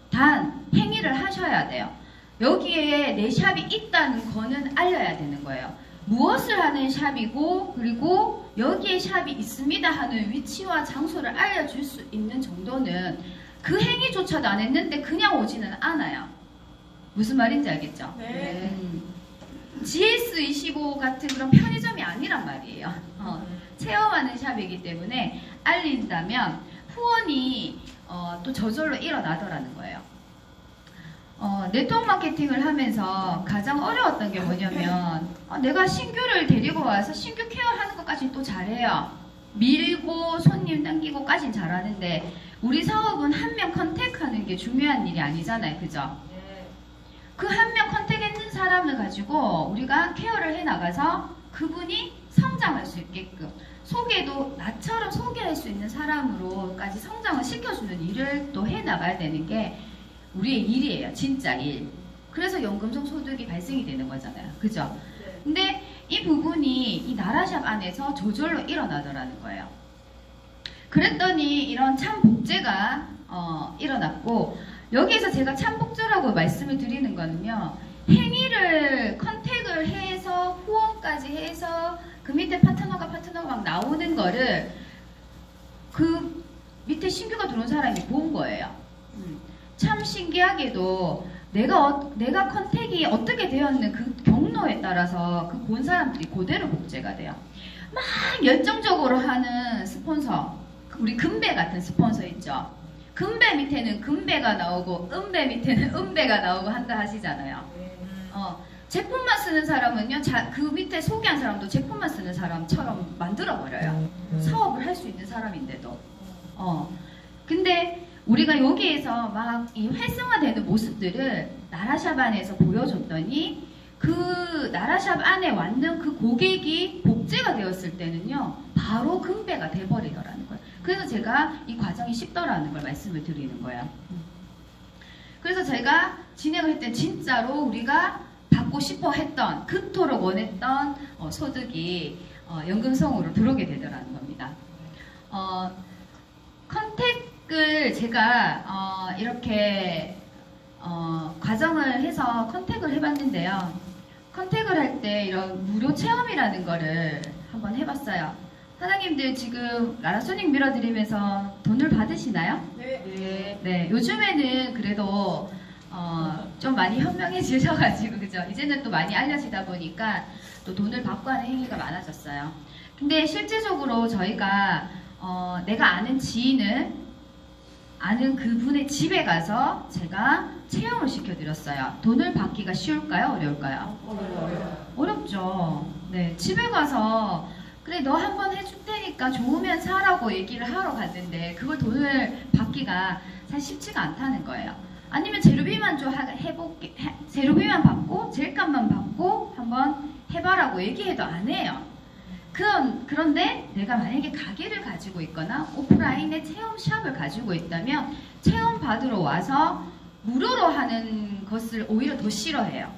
단 행위를 하셔야 돼요. 여기에 내 샵이 있다는 거는 알려야 되는 거예요. 무엇을 하는 샵이고 그리고 여기에 샵이 있습니다 하는 위치와 장소를 알려줄 수 있는 정도는 그 행위조차도 안 했는데 그냥 오지는 않아요. 무슨 말인지 알겠죠? 네. GS25 같은 그런 편의점이 아니란 말이에요. 체험하는 샵이기 때문에 알린다면 후원이 또 저절로 일어나더라는 거예요. 네트워크 마케팅을 하면서 가장 어려웠던 게 뭐냐면 내가 신규를 데리고 와서 신규 케어하는 것까지는 또 잘해요. 밀고 손님 당기고까지는 잘하는데 우리 사업은 한 명 컨택하는 게 중요한 일이 아니잖아요. 그죠? 그 한 명 컨택했는 사람을 가지고 우리가 케어를 해나가서 그분이 성장할 수 있게끔 소개도 나처럼 소개할 수 있는 사람으로까지 성장을 시켜주는 일을 또 해나가야 되는 게 우리의 일이에요. 진짜 일. 그래서 연금성 소득이 발생이 되는 거잖아요. 그죠? 근데 이 부분이 이 나라샵 안에서 저절로 일어나더라는 거예요. 그랬더니 이런 참 복제가 일어났고, 여기에서 제가 참 복제라고 말씀을 드리는 거는요, 행위를 컨택을 해서 후원까지 해서 그 밑에 파트너가 막 나오는 거를 그 밑에 신규가 들어온 사람이 본 거예요. 참 신기하게도 내가 컨택이 어떻게 되었는 그 경로에 따라서 그 본 사람들이 그대로 복제가 돼요. 막 열정적으로 하는 스폰서, 우리 금배 같은 스폰서 있죠. 금배 밑에는 금배가 나오고 은배 밑에는 은배가 나오고 한다 하시잖아요. 제품만 쓰는 사람은요, 그 밑에 소개한 사람도 제품만 쓰는 사람처럼 만들어버려요. 사업을 할 수 있는 사람인데도. 근데 우리가 여기에서 막 이 활성화되는 모습들을 나라샵 안에서 보여줬더니 그 나라샵 안에 왔는 그 고객이 복제가 되었을 때는요, 바로 금배가 돼버리더라는 거예요. 그래서 제가 이 과정이 쉽더라는 걸 말씀을 드리는 거예요. 그래서 제가 진행을 했을 때 진짜로 우리가 받고 싶어 했던, 그토록 원했던 소득이 연금성으로 들어오게 되더라는 겁니다. 컨택을 제가 이렇게 과정을 해서 컨택을 해봤는데요. 컨택을 할 때 이런 무료 체험이라는 거를 한번 해봤어요. 사장님들 지금 라라소닉 밀어드리면서 돈을 받으시나요? 네. 네, 요즘에는 그래도 좀 많이 현명해지셔가지고, 그죠? 이제는 또 많이 알려지다 보니까 또 돈을 받고 하는 행위가 많아졌어요. 근데 실제적으로 저희가 내가 아는 지인을, 아는 그분의 집에 가서 제가 체험을 시켜드렸어요. 돈을 받기가 쉬울까요? 어려울까요? 어렵죠. 네, 집에 가서 그래 너 한번 해줄 테니까 좋으면 사라고 얘기를 하러 갔는데 그걸 돈을 받기가 사실 쉽지가 않다는 거예요. 아니면 재료비만 좀 해볼게, 재료비만 받고 제일값만 받고 한번 해봐라고 얘기해도 안 해요. 그런데 내가 만약에 가게를 가지고 있거나 오프라인의 체험샵을 가지고 있다면 체험 받으러 와서 무료로 하는 것을 오히려 더 싫어해요.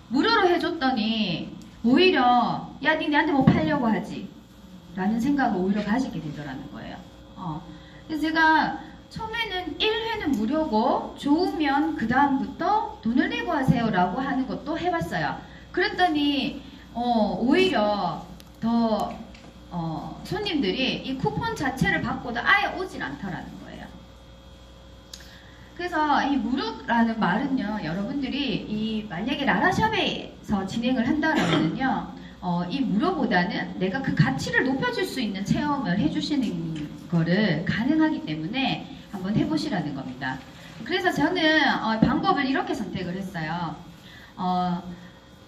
무료로 해줬더니 오히려 야, 니 내한테 뭐 팔려고 하지? 라는 생각을 오히려 가지게 되더라는 거예요. 그래서 제가 처음에는 1회는 무료고 좋으면 그 다음부터 돈을 내고 하세요 라고 하는 것도 해봤어요. 그랬더니 오히려 더 손님들이 이 쿠폰 자체를 받고도 아예 오질 않더라는 거예요. 그래서 이 무료라는 말은요, 여러분들이 만약에 라라샵에서 진행을 한다면은요, 이 무료보다는 내가 그 가치를 높여줄 수 있는 체험을 해주시는 거를 가능하기 때문에 한번 해보시라는 겁니다. 그래서 저는 방법을 이렇게 선택을 했어요.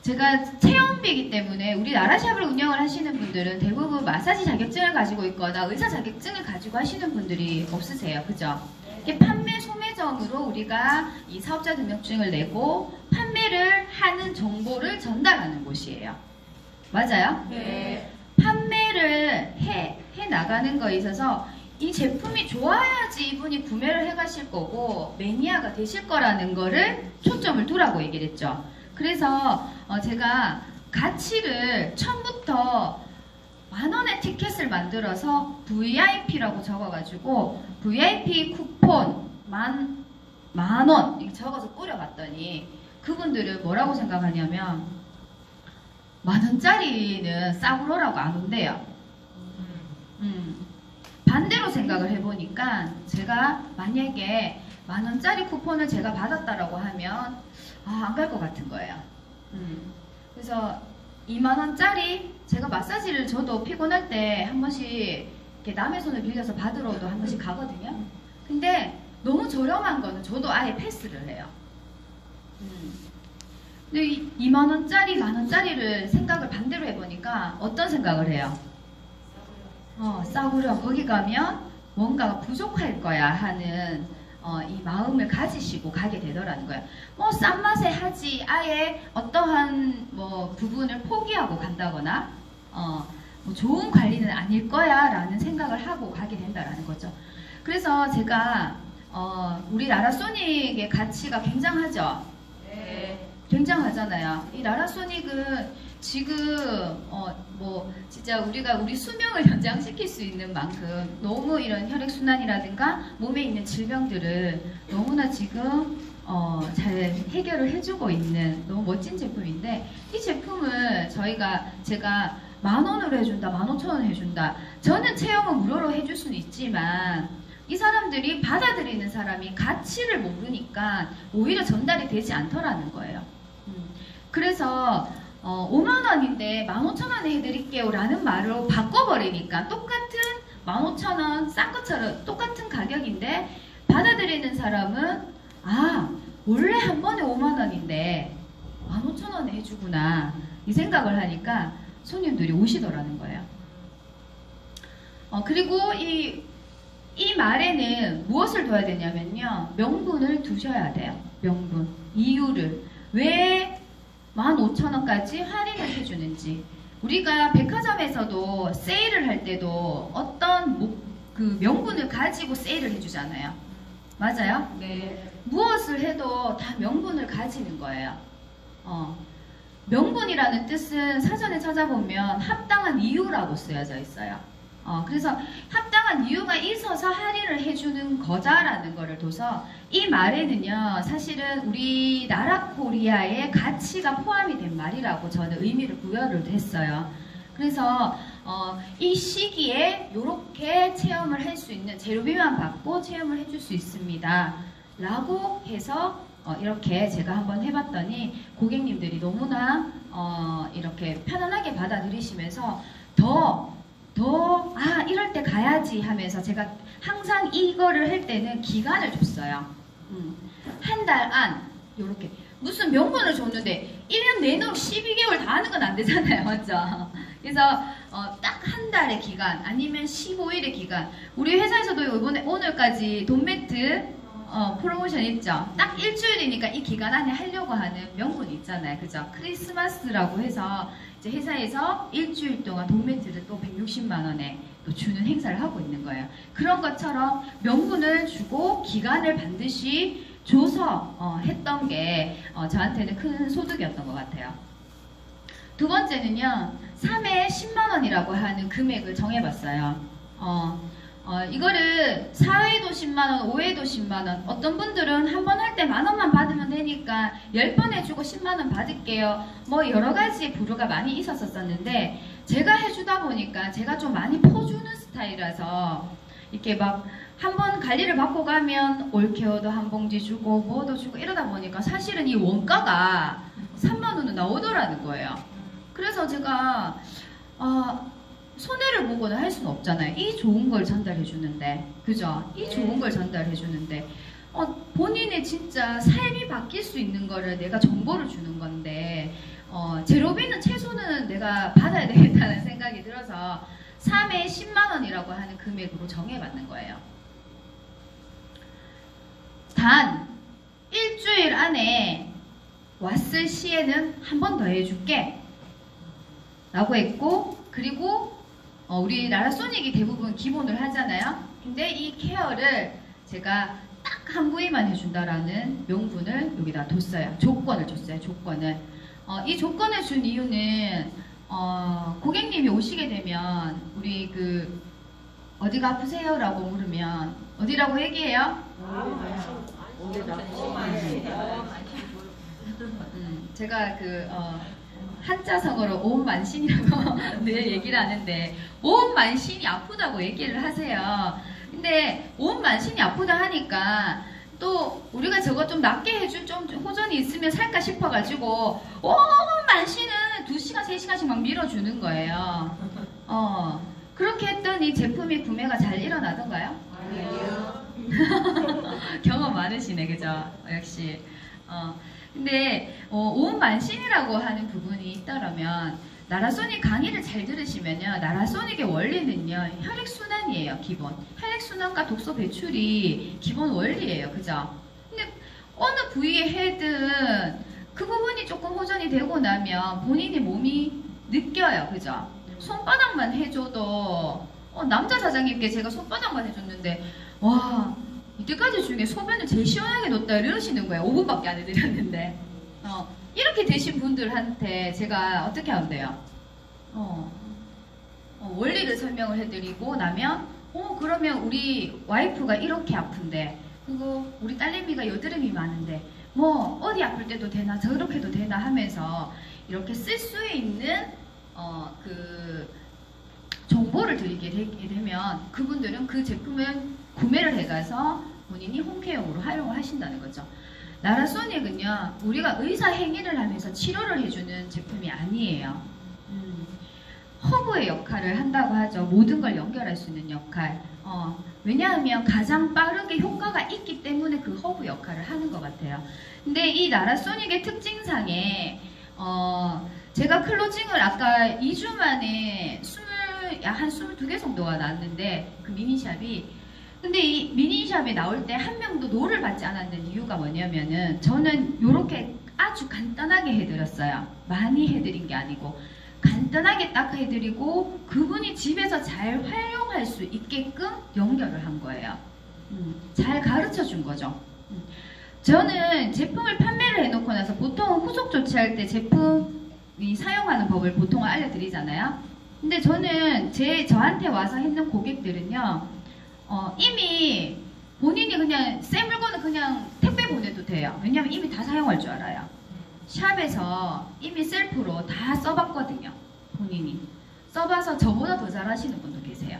제가 체험비이기 때문에 우리 나라샵을 운영을 하시는 분들은 대부분 마사지 자격증을 가지고 있거나 의사 자격증을 가지고 하시는 분들이 없으세요. 그죠? 이렇게 판매 소매점으로 우리가 이 사업자 등록증을 내고 판매를 하는 정보를 전달하는 곳이에요. 맞아요? 네. 판매를 해 나가는 거에 있어서 이 제품이 좋아야지 이분이 구매를 해 가실 거고 매니아가 되실 거라는 거를 초점을 두라고 얘기를 했죠. 그래서 제가 가치를 처음부터 10,000원의 티켓을 만들어서 VIP라고 적어가지고 VIP 쿠폰 10,000원 이렇게 적어서 뿌려봤더니 그분들은 뭐라고 생각하냐면 10,000원짜리는 싸구려라고 안 온대요. 반대로 생각을 해보니까 제가 만약에 10,000원짜리 쿠폰을 제가 받았다라고 하면 안 갈 것 같은 거예요. 그래서 20,000원짜리 제가 마사지를 저도 피곤할 때 한 번씩 이렇게 남의 손을 빌려서 받으러도 한 번씩 가거든요. 근데 너무 저렴한 거는 저도 아예 패스를 해요. 근데 2만 원짜리, 만 원짜리를 생각을 반대로 해보니까 어떤 생각을 해요? 싸구려. 거기 가면 뭔가가 부족할 거야 하는 이 마음을 가지시고 가게 되더라는 거예요. 뭐 싼 맛에 하지 아예 어떠한 뭐 부분을 포기하고 간다거나 뭐 좋은 관리는 아닐 거야 라는 생각을 하고 가게 된다라는 거죠. 그래서 제가 우리 나라소닉의 가치가 굉장하죠. 네. 굉장하잖아요. 이 나라소닉은 지금 뭐 진짜 우리가 우리 수명을 연장시킬 수 있는 만큼 너무 이런 혈액순환이라든가 몸에 있는 질병들을 너무나 지금 잘 해결을 해주고 있는 너무 멋진 제품인데, 이 제품을 제가 10,000원으로 해준다, 15,000원 해준다. 저는 체험은 무료로 해줄 수는 있지만 이 사람들이 받아들이는 사람이 가치를 모르니까 오히려 전달이 되지 않더라는 거예요. 그래서 5만원인데 15,000원에 해드릴게요 라는 말로 바꿔버리니까 똑같은 15,000원 싼 것처럼 똑같은 가격인데 받아들이는 사람은 원래 한 번에 5만원인데 15,000원에 해주구나 이 생각을 하니까 손님들이 오시더라는 거예요. 그리고 이 말에는 무엇을 둬야 되냐면요, 명분을 두셔야 돼요. 명분, 이유를 왜 15,000원까지 할인을 해주는지. 우리가 백화점에서도 세일을 할 때도 어떤 그 명분을 가지고 세일을 해주잖아요. 맞아요? 네. 무엇을 해도 다 명분을 가지는 거예요. 명분이라는 뜻은 사전에 찾아보면 합당한 이유라고 쓰여져 있어요. 그래서 합당한 이유가 있어서 할인을 해주는 거다라는 거를 둬서 이 말에는요, 사실은 우리나라 코리아의 가치가 포함이 된 말이라고 저는 의미를 부여를 했어요. 그래서 이 시기에 이렇게 체험을 할 수 있는, 재료비만 받고 체험을 해줄 수 있습니다 라고 해서 이렇게 제가 한번 해봤더니 고객님들이 너무나 이렇게 편안하게 받아들이시면서 이럴 때 가야지 하면서 제가 항상 이거를 할 때는 기간을 줬어요. 한 달 안, 요렇게. 무슨 명분을 줬는데 1년 내내 12개월 다 하는 건 안 되잖아요. 맞죠? 그래서 딱 한 달의 기간, 아니면 15일의 기간. 우리 회사에서도 이번에 오늘까지 돈매트 프로모션 있죠? 딱 일주일이니까 이 기간 안에 하려고 하는 명분이 있잖아요. 그죠? 크리스마스라고 해서 이제 회사에서 일주일 동안 돈매트를 또 160만원에 또 주는 행사를 하고 있는 거예요. 그런 것처럼 명분을 주고 기간을 반드시 줘서 했던 게 저한테는 큰 소득이었던 것 같아요. 두 번째는요, 3회 10만원이라고 하는 금액을 정해봤어요. 이거를 4회도 10만원, 5회도 10만원, 어떤 분들은 한 번 할 때 10,000원만 받으면 되니까 10번 해주고 10만원 받을게요. 뭐 여러가지 부류가 많이 있었었는데, 제가 해주다 보니까 제가 좀 많이 퍼주는 스타일이라서 이렇게 막 한 번 관리를 받고 가면 올케어도 한 봉지 주고 뭐도 주고 이러다 보니까 사실은 이 원가가 3만원은 나오더라는 거예요. 그래서 제가 손해를 보거나 할 수는 없잖아요. 이 좋은 걸 전달해 주는데, 그죠? 이 좋은 걸 전달해 주는데 본인의 진짜 삶이 바뀔 수 있는 거를 내가 정보를 주는 건데 제로비는 최소는 내가 받아야 되겠다는 생각이 들어서 3회 10만원이라고 하는 금액으로 정해받는 거예요. 단 일주일 안에 왔을 시에는 한 번 더 해줄게 라고 했고, 그리고 우리나라 소닉이 대부분 기본을 하잖아요. 근데 이 케어를 제가 딱 한 부위만 해준다라는 명분을 여기다 뒀어요. 조건을 줬어요. 조건을. 이 조건을 준 이유는 고객님이 오시게 되면 우리 어디가 아프세요? 라고 물으면 어디라고 얘기해요? 제가 한자성어로 온만신이라고 늘 얘기를 하는데, 온만신이 아프다고 얘기를 하세요. 근데 온만신이 아프다 하니까 또 우리가 저거 좀 낫게 해줄 좀 호전이 있으면 살까 싶어가지고 온만신은 2시간, 3시간씩 막 밀어주는 거예요. 그렇게 했더니 제품이 구매가 잘 일어나던가요? 아니요. 경험 많으시네, 그죠? 역시. 근데 오은만신이라고 하는 부분이 있다라면 나라소닉 강의를 잘 들으시면요, 나라소닉의 원리는요, 혈액순환이에요. 기본 혈액순환과 독소 배출이 기본 원리예요, 그죠? 근데 어느 부위에 해든 그 부분이 조금 호전이 되고 나면 본인의 몸이 느껴요, 그죠? 손바닥만 해줘도 남자 사장님께 제가 손바닥만 해줬는데 와, 이때까지 중에 소변을 제일 시원하게 놓다 이러시는 거예요. 5분밖에 안 해드렸는데. 이렇게 되신 분들한테 제가 어떻게 하면 돼요? 원리를 설명을 해드리고 나면 그러면 우리 와이프가 이렇게 아픈데 그거 우리 딸내미가 여드름이 많은데 뭐 어디 아플 때도 되나 저렇게도 되나 하면서 이렇게 쓸 수 있는 그 정보를 드리게 되면 그분들은 그 제품을 구매를 해가서 본인이 홈케어용으로 활용을 하신다는 거죠. 나라소닉은요, 우리가 의사 행위를 하면서 치료를 해주는 제품이 아니에요. 허브의 역할을 한다고 하죠. 모든 걸 연결할 수 있는 역할. 왜냐하면 가장 빠르게 효과가 있기 때문에 그 허브 역할을 하는 것 같아요. 근데 이 나라소닉의 특징상에 제가 클로징을 아까 2주 만에 한 22개 정도가 나왔는데 그 미니샵이, 근데 이 미니샵에 나올 때 한 명도 노를 받지 않았는 이유가 뭐냐면은 저는 이렇게 아주 간단하게 해드렸어요. 많이 해드린 게 아니고 간단하게 딱 해드리고 그분이 집에서 잘 활용할 수 있게끔 연결을 한 거예요. 잘 가르쳐 준 거죠. 저는 제품을 판매를 해놓고 나서 보통 후속 조치할 때 제품이 사용하는 법을 보통 알려드리잖아요. 근데 저는 저한테 와서 했는 고객들은요, 이미 본인이 그냥 새 물건은 그냥 택배 보내도 돼요. 왜냐면 이미 다 사용할 줄 알아요. 샵에서 이미 셀프로 다 써봤거든요. 본인이 써봐서 저보다 더 잘하시는 분도 계세요.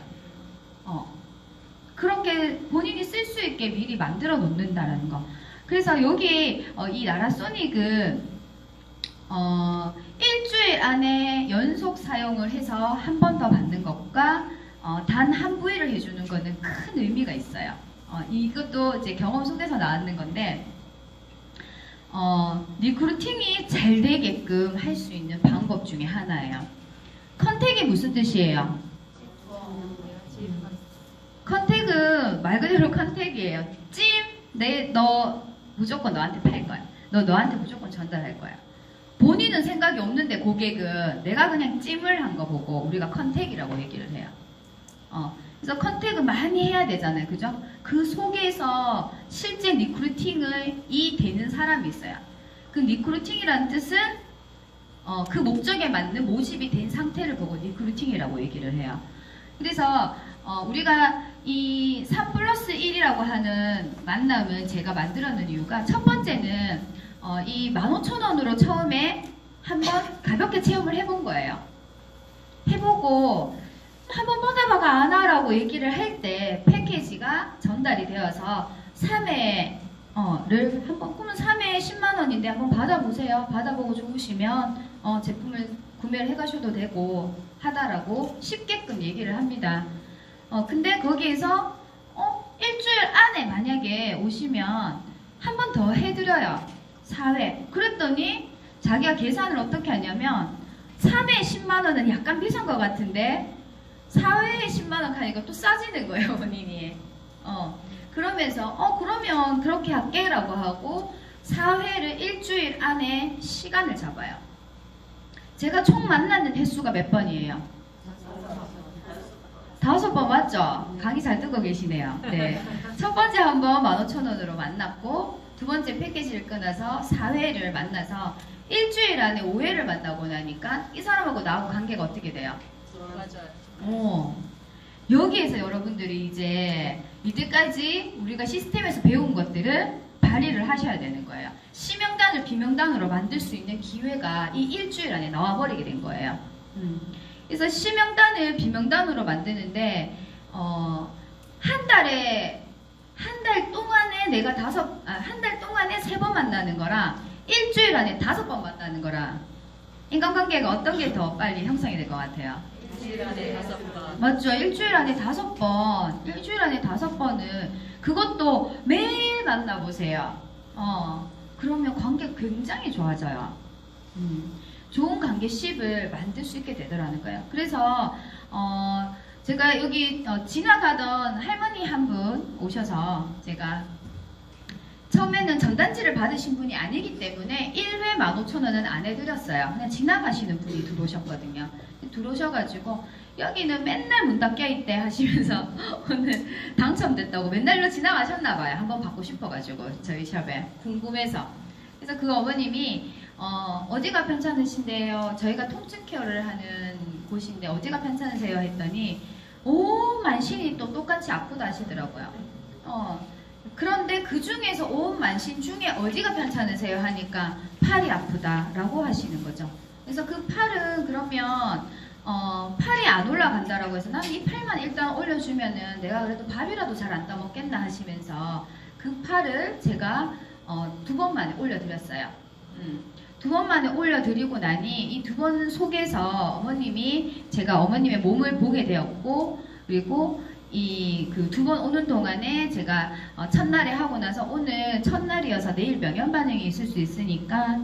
그렇게 본인이 쓸 수 있게 미리 만들어 놓는다는 거. 그래서 여기 이 나라소닉은 일주일 안에 연속 사용을 해서 한 번 더 받는 것과 단 한 부위를 해주는 거는 큰 의미가 있어요. 이것도 이제 경험 속에서 나왔는 건데 리크루팅이 잘 되게끔 할 수 있는 방법 중에 하나예요. 컨택이 무슨 뜻이에요? 컨택은 말 그대로 컨택이에요. 너 무조건 너한테 팔 거야. 너한테 무조건 전달할 거야. 본인은 생각이 없는데 고객은 내가 그냥 찜을 한 거 보고 우리가 컨택이라고 얘기를 해요. 그래서 컨택을 많이 해야 되잖아요. 그죠? 그 속에서 실제 리크루팅이 되는 사람이 있어요. 그 리크루팅이라는 뜻은 그 목적에 맞는 모집이 된 상태를 보고 리크루팅이라고 얘기를 해요. 그래서 우리가 이 3+1이라고 하는 만남을 제가 만들었는 이유가 첫 번째는 이 15,000원으로 처음에 한번 가볍게 체험을 해본 거예요. 해보고 한번 받아봐가 안 하라고 얘기를 할 때 패키지가 전달이 되어서 3회를 한번 꾸면 3회에 10만원인데 한번 받아보세요. 받아보고 좋으시면 제품을 구매를 해가셔도 되고 하다라고 쉽게끔 얘기를 합니다. 근데 거기에서 일주일 안에 만약에 오시면 한 번 더 해드려요. 4회. 그랬더니 자기가 계산을 어떻게 하냐면 3회에 10만원은 약간 비싼 것 같은데 4회에 10만원 하니까 또 싸지는 거예요, 본인이. 그러면서 그러면 그렇게 할게 라고 하고 4회를 일주일 안에 시간을 잡아요. 제가 총 만나는 횟수가 몇 번이에요? 5번 맞죠? 강의 잘 듣고 계시네요. 네. 첫 번째 한번 15,000원으로 만났고 두 번째 패키지를 끊어서 4회를 만나서 일주일 안에 5회를 만나고 나니까 이 사람하고 나하고 관계가 어떻게 돼요? 맞아요. 여기에서 여러분들이 이제 이때까지 우리가 시스템에서 배운 것들을 발휘를 하셔야 되는 거예요. 시명단을 비명단으로 만들 수 있는 기회가 이 일주일 안에 나와버리게 된 거예요. 그래서 시명단을 비명단으로 만드는데 한 달 동안에 내가 한 달 동안에 3번 만나는 거랑 일주일 안에 5번 만나는 거랑 인간관계가 어떤 게 더 빨리 형성이 될 것 같아요? 일주일 안에 5번. 맞죠? 일주일 안에 5번. 일주일 안에 5번은 그것도 매일 만나보세요. 그러면 관계 굉장히 좋아져요. 좋은 관계 10을 만들 수 있게 되더라는 거예요. 그래서 제가 여기 지나가던 할머니 한 분 오셔서 제가 처음에는 전단지를 받으신 분이 아니기 때문에 1회 15,000원은 안 해드렸어요. 그냥 지나가시는 분이 들어오셨거든요. 들어오셔가지고 여기는 맨날 문 닫혀 있대 하시면서 오늘 당첨됐다고 맨날로 지나가셨나봐요. 한번 받고 싶어가지고 저희 샵에 궁금해서. 그래서 그 어머님이 어디가 편찮으신데요? 저희가 통증 케어를 하는 곳인데 어디가 편찮으세요? 했더니 온 만신이 또 똑같이 아프다 하시더라고요. 그런데 그 중에서 온 만신 중에 어디가 편찮으세요? 하니까 팔이 아프다라고 하시는 거죠. 그래서 그 팔은 그러면 팔이 안 올라간다라고 해서 나는 이 팔만 일단 올려주면은 내가 그래도 밥이라도 잘 안 따먹겠나 하시면서 그 팔을 제가 2번 만에 올려드렸어요. 2번 만에 올려드리고 나니 이 2번 속에서 어머님이 제가 어머님의 몸을 보게 되었고 그리고 이 그 2번 오는 동안에 제가 첫날에 하고 나서 오늘 첫날이어서 내일 명현 반응이 있을 수 있으니까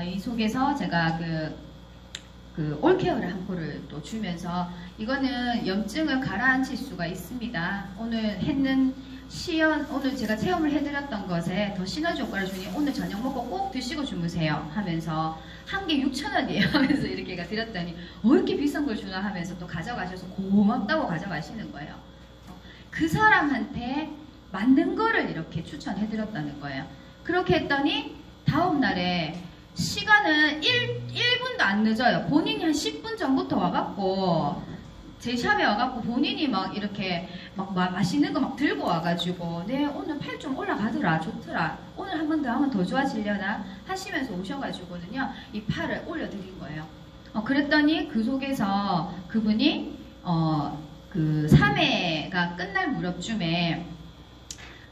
이 속에서 제가 그 올케어를 한 포를 또 주면서 이거는 염증을 가라앉힐 수가 있습니다. 오늘 했는 오늘 제가 체험을 해드렸던 것에 더 시너지 효과를 주니 오늘 저녁 먹고 꼭 드시고 주무세요 하면서 한 개 6,000원이에요 하면서 이렇게 드렸더니 이렇게 비싼 걸 주나 하면서 또 가져가셔서 고맙다고 가져가시는 거예요. 그 사람한테 맞는 거를 이렇게 추천해드렸다는 거예요. 그렇게 했더니 다음날에 시간은 1분도 안 늦어요. 본인이 한 10분 전부터 와갖고 제 샵에 와갖고 본인이 막 이렇게 막 맛있는 거 막 들고 와가지고 네 오늘 팔 좀 올라가더라 좋더라 오늘 한 번 더 하면 더 좋아지려나 하시면서 오셔가지고는요 이 팔을 올려드린 거예요. 그랬더니 그 속에서 그분이 그 3회가 끝날 무렵쯤에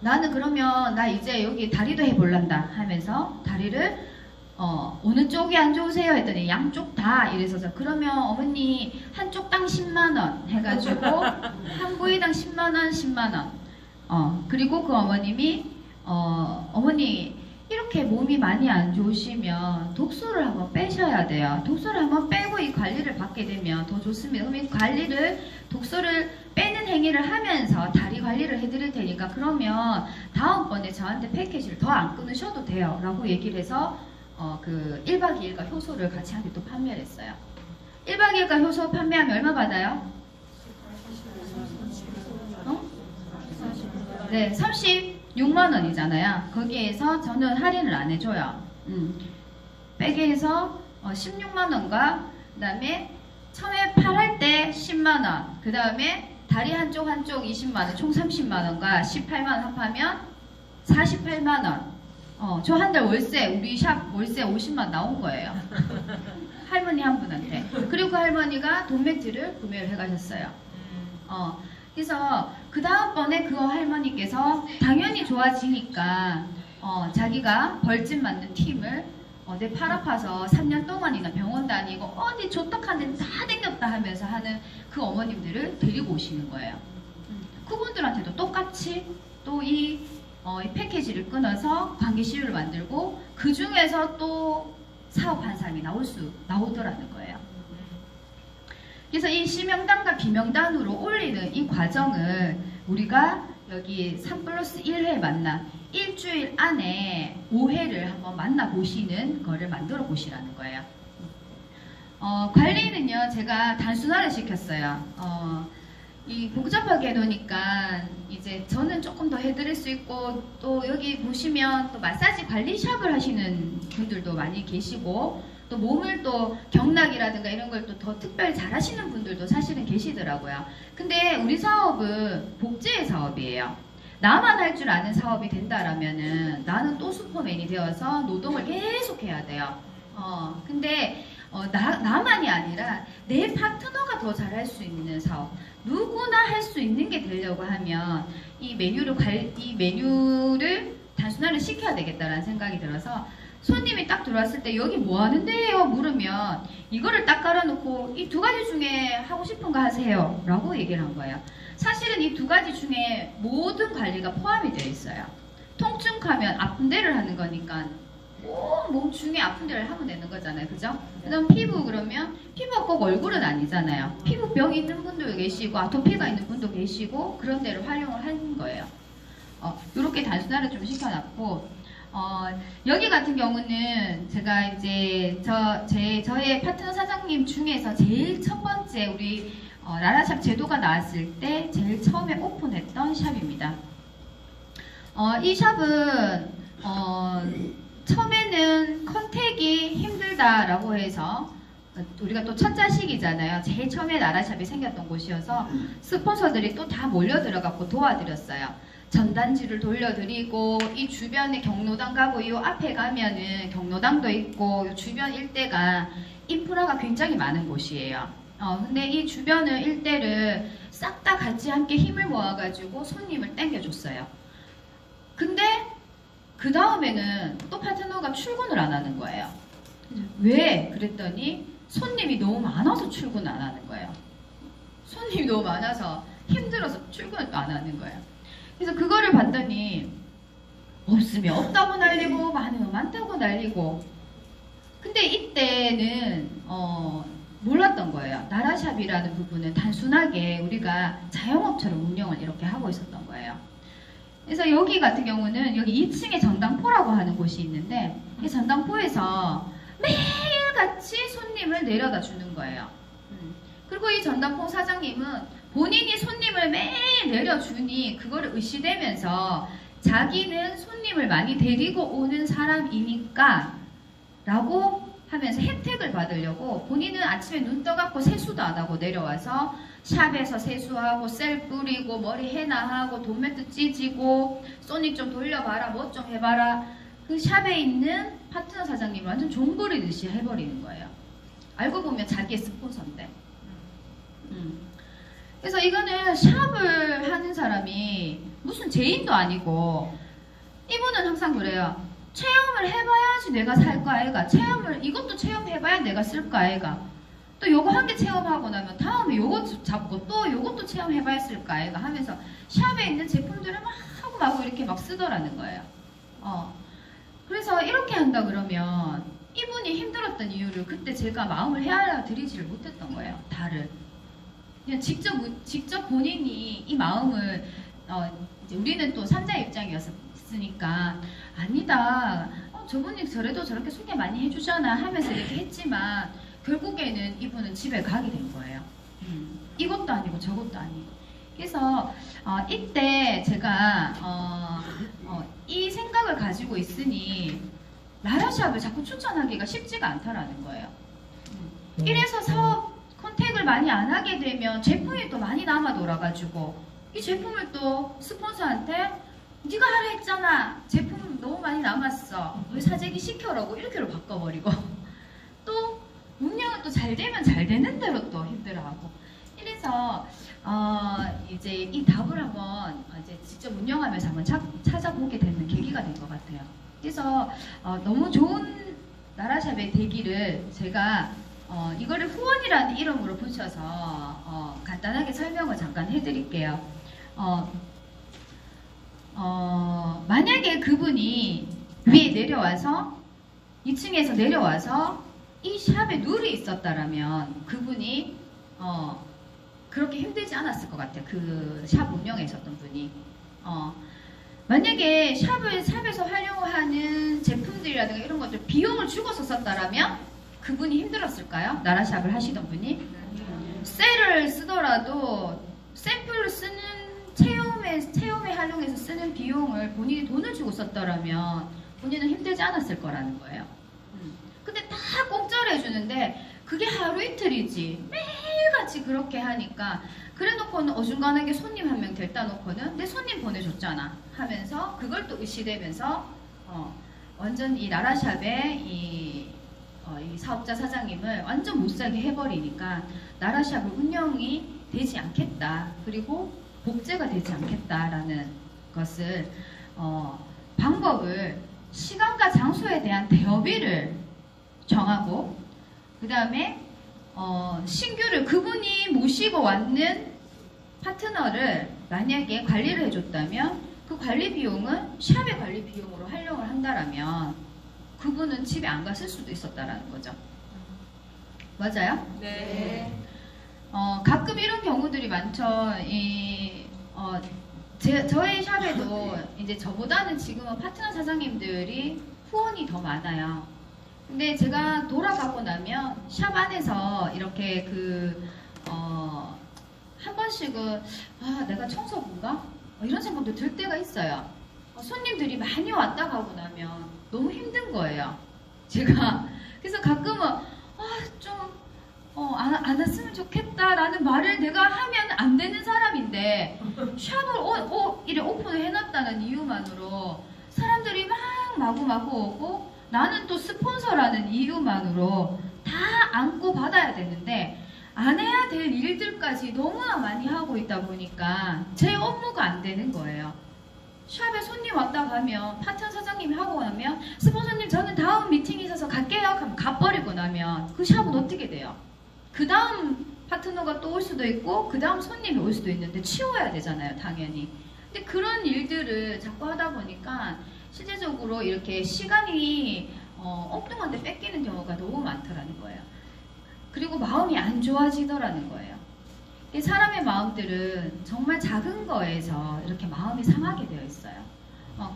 나는 그러면 나 이제 여기 다리도 해볼란다 하면서 다리를 어느 쪽이 안 좋으세요? 했더니 양쪽 다 이래서 그러면 어머니 한쪽당 10만원 해가지고 한 부위당 10만원 10만원 그리고 그 어머님이 어머니 이렇게 몸이 많이 안 좋으시면 독소를 한번 빼셔야 돼요. 독소를 한번 빼고 이 관리를 받게 되면 더 좋습니다. 그럼 이 관리를 독소를 빼는 행위를 하면서 다리 관리를 해드릴 테니까 그러면 다음번에 저한테 패키지를 더 안 끊으셔도 돼요 라고 얘기를 해서 그 1박 2일간 효소를 같이 한 개 또 판매를 했어요. 1박 2일간 효소 판매하면 얼마 받아요? 네, 36만원이잖아요. 거기에서 저는 할인을 안 해줘요. 빼게 해서 16만원과 그 다음에 처음에 팔할 때 10만원 그 다음에 다리 한쪽 20만원 총 30만원과 18만원 합하면 48만원 저 한 달 월세 우리 샵 월세 50만 나온 거예요. 할머니 한 분한테. 그리고 그 할머니가 돈매트를 구매를 해가셨어요. 그래서 그 다음번에 그 할머니께서 당연히 좋아지니까 자기가 벌집 맞는 팀을 내 팔 아파서 3년 동안이나 병원 다니고 어디 좋다한 데 다 댕겼다 하면서 하는 그 어머님들을 데리고 오시는 거예요. 그분들한테도 똑같이 또 이 패키지를 끊어서 관계 시유를 만들고 그 중에서 또 사업한 사람이 나오더라는 거예요. 그래서 이 시명단과 비명단으로 올리는 이 과정을 우리가 여기 3+1회 만남 일주일 안에 5회를 한번 만나보시는 거를 만들어 보시라는 거예요. 관리는요 제가 단순화를 시켰어요. 이 복잡하게 해놓으니까 이제 저는 조금 더 해드릴 수 있고 또 여기 보시면 또 마사지 관리 샵을 하시는 분들도 많이 계시고 또 몸을 또 경락이라든가 이런 걸 또 더 특별히 잘 하시는 분들도 사실은 계시더라고요. 근데 우리 사업은 복제의 사업이에요. 나만 할 줄 아는 사업이 된다라면은 나는 또 슈퍼맨이 되어서 노동을 계속 해야 돼요. 근데 나만이 아니라 내 파트너가 더 잘할 수 있는 사업 누구나 할 수 있는 게 되려고 하면 이 메뉴를 단순화를 시켜야 되겠다라는 생각이 들어서 손님이 딱 들어왔을 때 여기 뭐 하는데요? 물으면 이거를 딱 깔아놓고 이 두 가지 중에 하고 싶은 거 하세요 라고 얘기를 한 거예요. 사실은 이 두 가지 중에 모든 관리가 포함이 되어 있어요. 통증하면 아픈 데를 하는 거니까 몸 중에 아픈 데를 하면 되는 거잖아요. 그죠? 그다음 피부 그러면 피부가 꼭 얼굴은 아니잖아요. 피부병이 있는 분도 계시고 아토피가 있는 분도 계시고 그런 데를 활용을 하는 거예요. 이렇게 단순화를 좀 시켜놨고 여기 같은 경우는 제가 이제 저의 파트너 사장님 중에서 제일 첫 번째 우리 라라샵 제도가 나왔을 때 제일 처음에 오픈했던 샵입니다. 이 샵은 처음에는 컨택이 힘들다라고 해서 우리가 또 첫 자식이잖아요. 제일 처음에 라라샵이 생겼던 곳이어서 스폰서들이 또 다 몰려 들어갔고 도와드렸어요. 전단지를 돌려드리고 이 주변에 경로당 가고 이 앞에 가면은 경로당도 있고 이 주변 일대가 인프라가 굉장히 많은 곳이에요. 근데 이 주변을 일대를 싹 다 같이 함께 힘을 모아가지고 손님을 땡겨줬어요. 근데 그 다음에는 또 파트너가 출근을 안 하는 거예요. 왜? 그랬더니 손님이 너무 많아서 출근 안 하는 거예요. 손님이 너무 많아서 힘들어서 출근을 또 안 하는 거예요. 그래서 그거를 봤더니 없으면 없다고 날리고 많으면 많다고 날리고 근데 이때는 몰랐던 거예요. 나라샵이라는 부분은 단순하게 우리가 자영업처럼 운영을 이렇게 하고 있었던 거예요. 그래서 여기 같은 경우는 여기 2층에 전당포라고 하는 곳이 있는데 이 전당포에서 매일같이 손님을 내려다 주는 거예요. 그리고 이 전당포 사장님은 본인이 손님을 매일 내려주니 그거를 의시되면서 자기는 손님을 많이 데리고 오는 사람이니까 라고 하면서 혜택을 받으려고 본인은 아침에 눈 떠갖고 세수도 안 하고 내려와서 샵에서 세수하고 셀 뿌리고 머리 헤나 하고 돈매트 찢이고 소닉 좀 돌려봐라 뭐 좀 해봐라 그 샵에 있는 파트너 사장님을 완전 종부리듯이 해버리는 거예요. 알고 보면 자기의 스폰서인데 그래서 이거는 샵을 하는 사람이 무슨 죄인도 아니고 이분은 항상 그래요. 체험을 해봐야지 내가 살 거 아이가 이것도 체험해봐야 내가 쓸 거 아이가 또 요거 한 개 체험하고 나면 다음에 요거 잡고 또 요것도 체험해봐야 쓸 거 아이가 하면서 샵에 있는 제품들을 막 하고 막 이렇게 막 쓰더라는 거예요. 그래서 이렇게 한다 그러면 이분이 힘들었던 이유를 그때 제가 마음을 헤아려 드리지를 못했던 거예요. 다를 그냥 직접 본인이 이 마음을 이제 우리는 또 삼자의 입장이었으니까 아니다 저분이 저래도 저렇게 소개 많이 해주잖아 하면서 이렇게 했지만 결국에는 이분은 집에 가게 된 거예요. 이것도 아니고 저것도 아니고 그래서 이때 제가 이 생각을 가지고 있으니 라라샵을 자꾸 추천하기가 쉽지가 않다라는 거예요. 이래서 사업 컨택을 많이 안 하게 되면 제품이 또 많이 남아 돌아가지고 이 제품을 또 스폰서한테 네가 하라 했잖아 제품 너무 많이 남았어 왜 사재기 시켜라고 이렇게로 바꿔버리고 또 운영은 또 잘 되면 잘 되는 대로 또 힘들어하고 이래서 이제 이 답을 한번 이제 직접 운영하면서 한번 찾아보게 되는 계기가 된 것 같아요. 그래서 너무 좋은 나라샵의 되기를 제가 이거를 후원이라는 이름으로 붙여서 간단하게 설명을 잠깐 해드릴게요. 만약에 그분이 위에 내려와서 2층에서 내려와서 이 샵에 룰이 있었다라면 그분이 그렇게 힘들지 않았을 것 같아요. 그 샵 운영에 있었던 분이 만약에 샵에서 활용하는 제품들이라든가 이런 것들 비용을 주고서 썼다라면 그분이 힘들었을까요? 나라샵을 하시던 분이 셀을 쓰더라도 샘플을 쓰는 체험에 활용해서 쓰는 비용을 본인이 돈을 주고 썼더라면 본인은 힘들지 않았을 거라는 거예요. 근데 다 공짜로 해주는데 그게 하루 이틀이지 매일같이 그렇게 하니까 그래놓고는 어중간하게 손님 한 명 데려다 놓고는 내 손님 보내줬잖아 하면서 그걸 또 의시되면서 완전 이 나라샵의 이 사업자 사장님을 완전 못살게 해버리니까 나라샵을 운영이 되지 않겠다 그리고 복제가 되지 않겠다라는 것을 방법을 시간과 장소에 대한 대여비를 정하고, 그 다음에 신규를 그분이 모시고 왔는 파트너를 만약에 관리를 해줬다면 그 관리 비용은 샵의 관리 비용으로 활용을 한다라면 그분은 집에 안 갔을 수도 있었다라는 거죠. 맞아요? 네. 가끔 이런 경우들이 많죠. 저희 샵에도 이제 저보다는 지금은 파트너 사장님들이 후원이 더 많아요. 근데 제가 돌아가고 나면 샵 안에서 이렇게 한 번씩은 내가 청소부인가? 이런 생각도 들 때가 있어요. 손님들이 많이 왔다 가고 나면 너무 힘든 거예요. 제가 그래서 가끔은 안 왔으면 좋겠다라는 말을 내가 하면 안 되는 사람인데 샵을 이래 오픈을 해놨다는 이유만으로 사람들이 막 마구마구 오고 나는 또 스폰서라는 이유만으로 다 안고 받아야 되는데 안 해야 될 일들까지 너무나 많이 하고 있다 보니까 제 업무가 안 되는 거예요. 샵에 손님 왔다 가면 파트너 사장님이 하고 나면 스폰서님 저는 다음 미팅이 있어서 갈게요 하면 가버리고 나면 그 샵은 어떻게 돼요? 그 다음 파트너가 또 올 수도 있고 그 다음 손님이 올 수도 있는데 치워야 되잖아요, 당연히. 근데 그런 일들을 자꾸 하다 보니까 실제적으로 이렇게 시간이 엉뚱한 데 뺏기는 경우가 너무 많더라는 거예요. 그리고 마음이 안 좋아지더라는 거예요. 사람의 마음들은 정말 작은 거에서 이렇게 마음이 상하게 되어 있어요.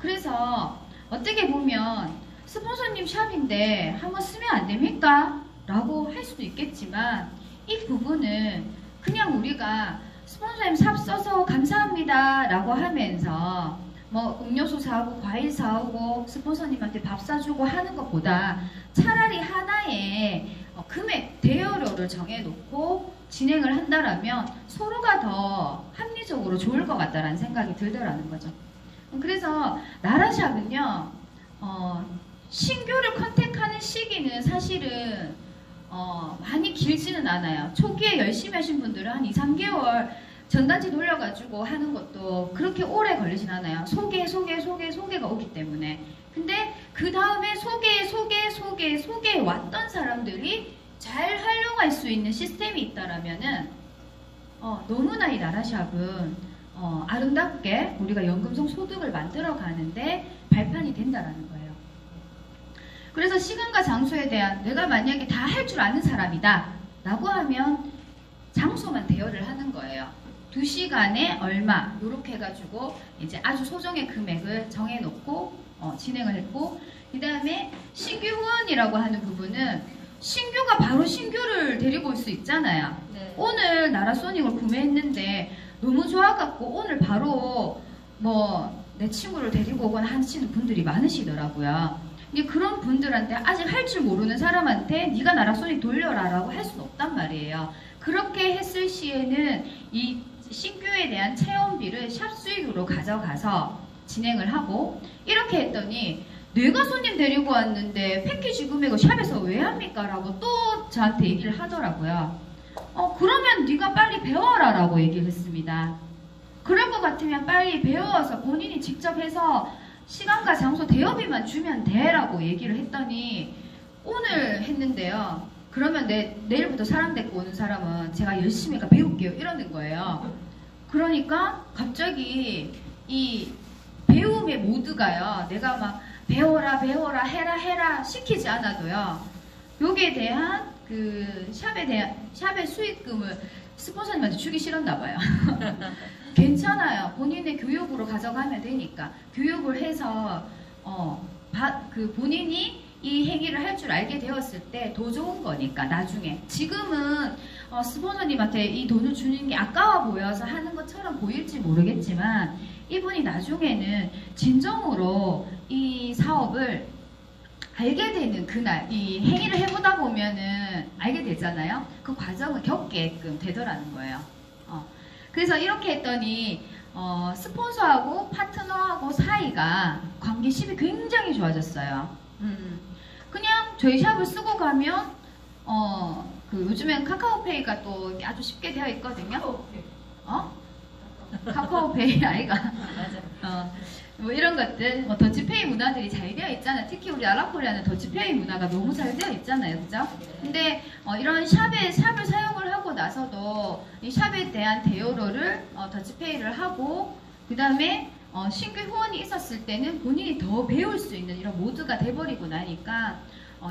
그래서 어떻게 보면 스폰서님 샵인데 한번 쓰면 안 됩니까? 라고 할 수도 있겠지만 이 부분은 그냥 우리가 스폰서님 샵 써서 감사합니다 라고 하면서 뭐 음료수 사오고 과일 사오고 스폰서님한테 밥 사주고 하는 것보다 차라리 하나의 금액 대여료를 정해놓고 진행을 한다라면 서로가 더 합리적으로 좋을 것 같다라는 생각이 들더라는 거죠. 그래서 나라샵은요 신규를 컨택하는 시기는 사실은 많이 길지는 않아요. 초기에 열심히 하신 분들은 한 2, 3개월 전단지 돌려가지고 하는 것도 그렇게 오래 걸리진 않아요. 소개가 오기 때문에. 근데 그 다음에 소개에 왔던 사람들이 잘 활용할 수 있는 시스템이 있다라면은 너무나 이 나라샵은 아름답게 우리가 연금성 소득을 만들어 가는데 발판이 된다라는 거예요. 그래서 시간과 장소에 대한 내가 만약에 다 할 줄 아는 사람이다 라고 하면 장소만 대여를 하는 거예요. 2시간에 얼마 이렇게 해가지고 이제 아주 소정의 금액을 정해놓고 진행을 했고, 그 다음에 신규 후원이라고 하는 부분은 신규가 바로 신규를 데리고 올 수 있잖아요. 네. 오늘 나라소닉을 구매했는데 너무 좋아갖고 오늘 바로 뭐 내 친구를 데리고 오거나 하시는 분들이 많으시더라고요. 근데 그런 분들한테 아직 할 줄 모르는 사람한테 네가 나라소닉 돌려라 라고 할 수는 없단 말이에요. 그렇게 했을 시에는 이 신규에 대한 체험비를 샵 수익으로 가져가서 진행을 하고, 이렇게 했더니 내가 손님 데리고 왔는데 패키지 금액을 샵에서 왜 합니까? 라고 또 저한테 얘기를 하더라고요. 그러면 네가 빨리 배워라 라고 얘기를 했습니다. 그럴 것 같으면 빨리 배워서 본인이 직접 해서 시간과 장소 대여비만 주면 돼 라고 얘기를 했더니 오늘 했는데요. 그러면 내일부터 사람 데리고 오는 사람은 제가 열심히 배울게요 이러는 거예요. 그러니까 갑자기 이 배움의 모드가요, 내가 막 배워라 해라 시키지 않아도요, 여기에 대한 그 샵의 수익금을 스폰서님한테 주기 싫었나 봐요. 괜찮아요. 본인의 교육으로 가져가면 되니까 교육을 해서 그 본인이 이 행위를 할 줄 알게 되었을 때 더 좋은 거니까 나중에. 지금은 스폰서님한테 이 돈을 주는 게 아까워 보여서 하는 것처럼 보일지 모르겠지만 이분이 나중에는 진정으로 이 사업을 알게 되는 그날, 이 행위를 해보다 보면은 알게 되잖아요. 그 과정을 겪게끔 되더라는 거예요. 그래서 이렇게 했더니 스폰서하고 파트너하고 사이가 관계심이 굉장히 좋아졌어요. 그냥 저희 샵을 쓰고 가면 요즘엔 카카오페이가 또 아주 쉽게 되어 있거든요. 카카오페이 아이가. 뭐 이런 것들, 뭐 더치페이 문화들이 잘 되어 있잖아요. 특히 우리 아랍코리아는 더치페이 문화가 너무 잘 되어 있잖아요, 그죠? 근데 이런 샵을 사용을 하고 나서도 이 샵에 대한 대여료를 더치페이를 하고, 그 다음에 신규 후원이 있었을 때는 본인이 더 배울 수 있는 이런 모드가 돼버리고 나니까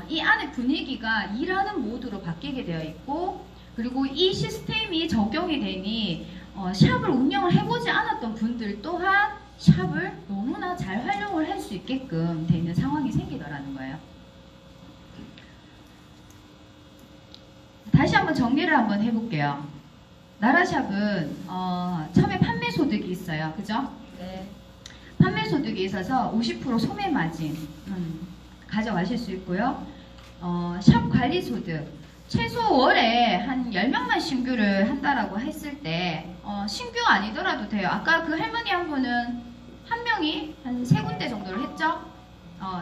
이 안에 분위기가 일하는 모드로 바뀌게 되어 있고, 그리고 이 시스템이 적용이 되니 샵을 운영을 해보지 않았던 분들 또한 샵을 너무나 잘 활용을 할 수 있게끔 되는 상황이 생기더라는 거예요. 다시 한번 정리를 한번 해볼게요. 나라샵은 처음에 판매 소득이 있어요. 그죠? 네. 판매 소득이 있어서 50% 소매 마진 가져가실 수 있고요. 샵 관리 소득, 최소 월에 한 10명만 신규를 한다라고 했을 때 신규 아니더라도 돼요. 아까 그 할머니 한 분은 한 명이 한 3군데 정도를 했죠.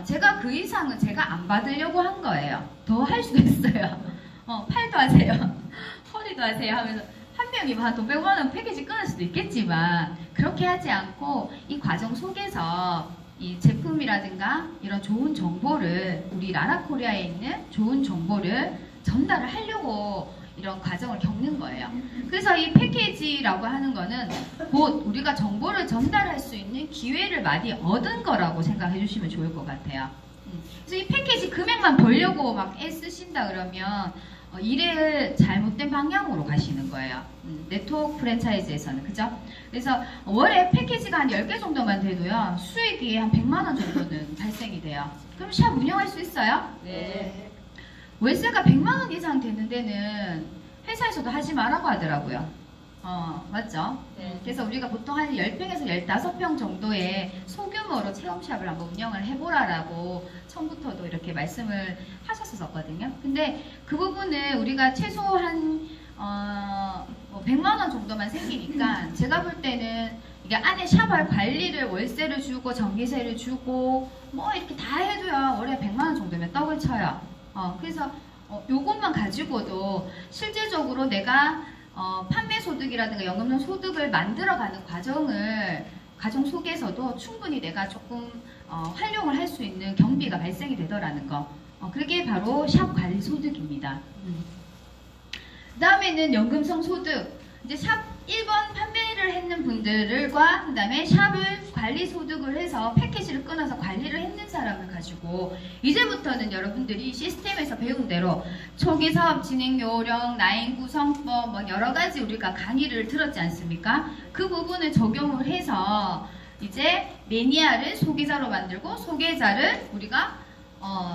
제가 그 이상은 제가 안 받으려고 한 거예요. 더 할 수도 있어요. 팔도 하세요. 허리도 하세요 하면서 한 명이 한 500만 원 패키지 끊을 수도 있겠지만, 그렇게 하지 않고 이 과정 속에서 이 제품이라든가 이런 좋은 정보를, 우리 라라코리아에 있는 좋은 정보를 전달을 하려고 이런 과정을 겪는 거예요. 그래서 이 패키지라고 하는 거는 곧 우리가 정보를 전달할 수 있는 기회를 많이 얻은 거라고 생각해 주시면 좋을 것 같아요. 그래서 이 패키지 금액만 벌려고 막 애쓰신다 그러면 일을 잘못된 방향으로 가시는 거예요. 네트워크 프랜차이즈에서는. 그죠? 그래서 월에 패키지가 한 10개 정도만 돼도요, 수익이 한 100만 원 정도는 발생이 돼요. 그럼 샵 운영할 수 있어요? 네. 월세가 100만 원 이상 되는 데는 회사에서도 하지 말라고 하더라고요. 맞죠? 네. 그래서 우리가 보통 한 10평에서 15평 정도의 소규모로 체험샵을 한번 운영을 해보라라고 처음부터도 이렇게 말씀을 하셨었거든요. 근데 그 부분을 우리가 최소한 100만 원 정도만 생기니까 제가 볼 때는 이게 안에 샵할 관리를, 월세를 주고 전기세를 주고 뭐 이렇게 다 해도요, 월에 100만 원 정도면 떡을 쳐요. 그래서 요것만 가지고도 실질적으로 내가 판매 소득이라든가 연금성 소득을 만들어가는 과정 속에서도 충분히 내가 조금 활용을 할 수 있는 경비가 발생이 되더라는 거. 그게 바로 샵 관리 소득입니다. 그 다음에는 연금성 소득. 이제 샵 1번 판매를 했는 분들과 그 다음에 샵을 관리 소득을 해서 패키지를 끊어서 관리를 했는 사람을 가지고, 이제부터는 여러분들이 시스템에서 배운 대로 초기 사업 진행 요령, 라인 구성법, 뭐 여러 가지 우리가 강의를 들었지 않습니까? 그 부분을 적용을 해서 이제 매니아를 소비자로 만들고, 소비자를 우리가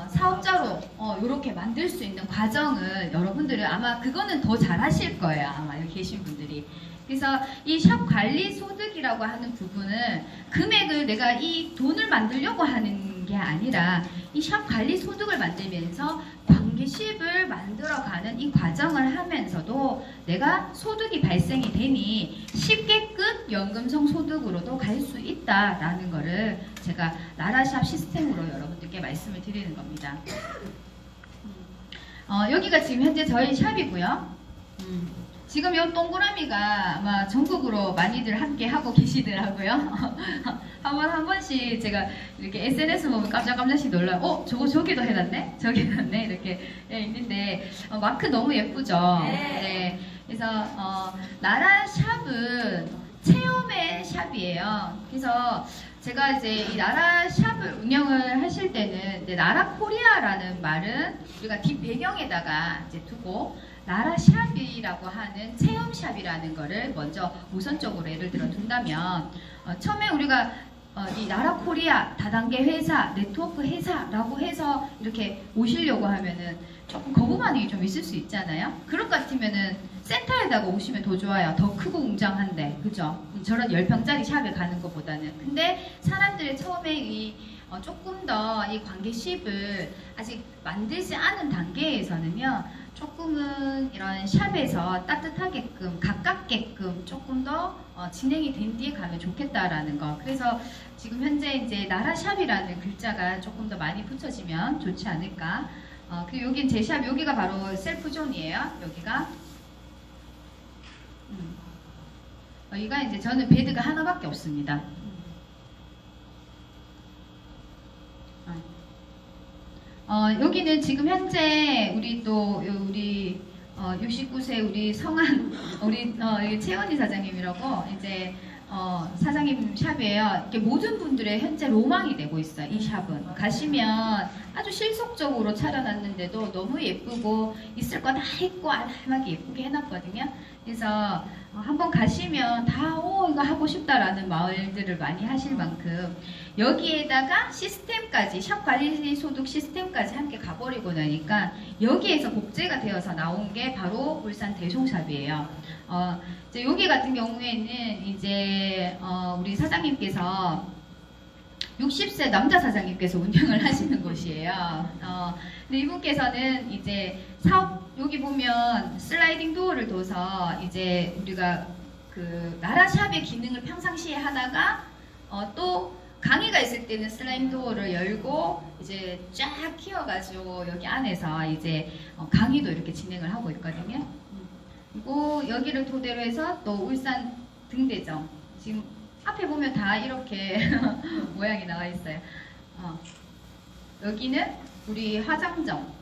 사업자로 이렇게 만들 수 있는 과정을 여러분들은 아마 그거는 더 잘하실 거예요. 아마 여기 계신 분들이. 그래서 이 샵 관리 소득이라고 하는 부분은 금액을 내가 이 돈을 만들려고 하는 게 아니라 이 샵 관리 소득을 만들면서 관계십을 만들어가는 이 과정을 하면서도 내가 소득이 발생이 되니 쉽게끔 연금성 소득으로도 갈 수 있다라는 거를 제가 라라샵 시스템으로 여러분들께 말씀을 드리는 겁니다. 여기가 지금 현재 저희 샵이고요. 지금 이 동그라미가 아마 전국으로 많이들 함께 하고 계시더라고요. 한 번씩 제가 이렇게 SNS 보면 깜짝깜짝씩 놀라요. 저기도 해놨네? 저기 해놨네? 이렇게 있는데, 마크 너무 예쁘죠? 네. 그래서, 나라샵은 체험의 샵이에요. 그래서 제가 이제 이 나라샵을 운영을 하실 때는 이제 나라코리아라는 말은 우리가 뒷배경에다가 이제 두고, 나라샵이라고 하는 체험샵이라는 거를 먼저 우선적으로 예를 들어 둔다면, 처음에 우리가 이 나라코리아 다단계 회사, 네트워크 회사라고 해서 이렇게 오시려고 하면은 조금 거부 반응이 좀 있을 수 있잖아요. 그런 것 같으면은 센터에다가 오시면 더 좋아요. 더 크고 웅장한데, 그죠? 저런 10평짜리 샵에 가는 것보다는. 근데 사람들의 처음에 이 조금 더 이 관계십을 아직 만들지 않은 단계에서는요, 조금은 이런 샵에서 따뜻하게끔, 가깝게끔 조금 더 진행이 된 뒤에 가면 좋겠다라는 거. 그래서 지금 현재 이제 나라샵이라는 글자가 조금 더 많이 붙여지면 좋지 않을까. 그리고 여긴 제 샵, 여기가 바로 셀프존이에요. 여기가. 여기가 이제 저는 베드가 하나밖에 없습니다. 여기는 지금 현재 우리 또 우리 69세 우리 성한 우리 최원희 사장님이라고 이제 사장님 샵이에요. 이렇게 모든 분들의 현재 로망이 되고 있어요. 이 샵은 가시면 아주 실속적으로 차려놨는데도 너무 예쁘고 있을 거 다 있고 알맞게 예쁘게 해놨거든요. 그래서 한번 가시면 다 이거 하고 싶다라는 말들을 많이 하실 만큼 여기에다가 시스템까지 샵 관리 소득 시스템까지 함께 가버리고 나니까 여기에서 복제가 되어서 나온 게 바로 울산 대송샵이에요. 이제 여기 같은 경우에는 이제 우리 사장님께서 60세 남자 사장님께서 운영을 하시는 곳이에요. 근데 이분께서는 이제 사업 여기 보면 슬라이딩 도어를 둬서 이제 우리가 그 나라샵의 기능을 평상시에 하다가 또 강의가 있을 때는 슬라이딩 도어를 열고 이제 쫙 키워가지고 여기 안에서 이제 강의도 이렇게 진행을 하고 있거든요. 그리고 여기를 토대로 해서 또 울산 등대점 지금 앞에 보면 다 이렇게 모양이 나와 있어요. 여기는 우리 화장점.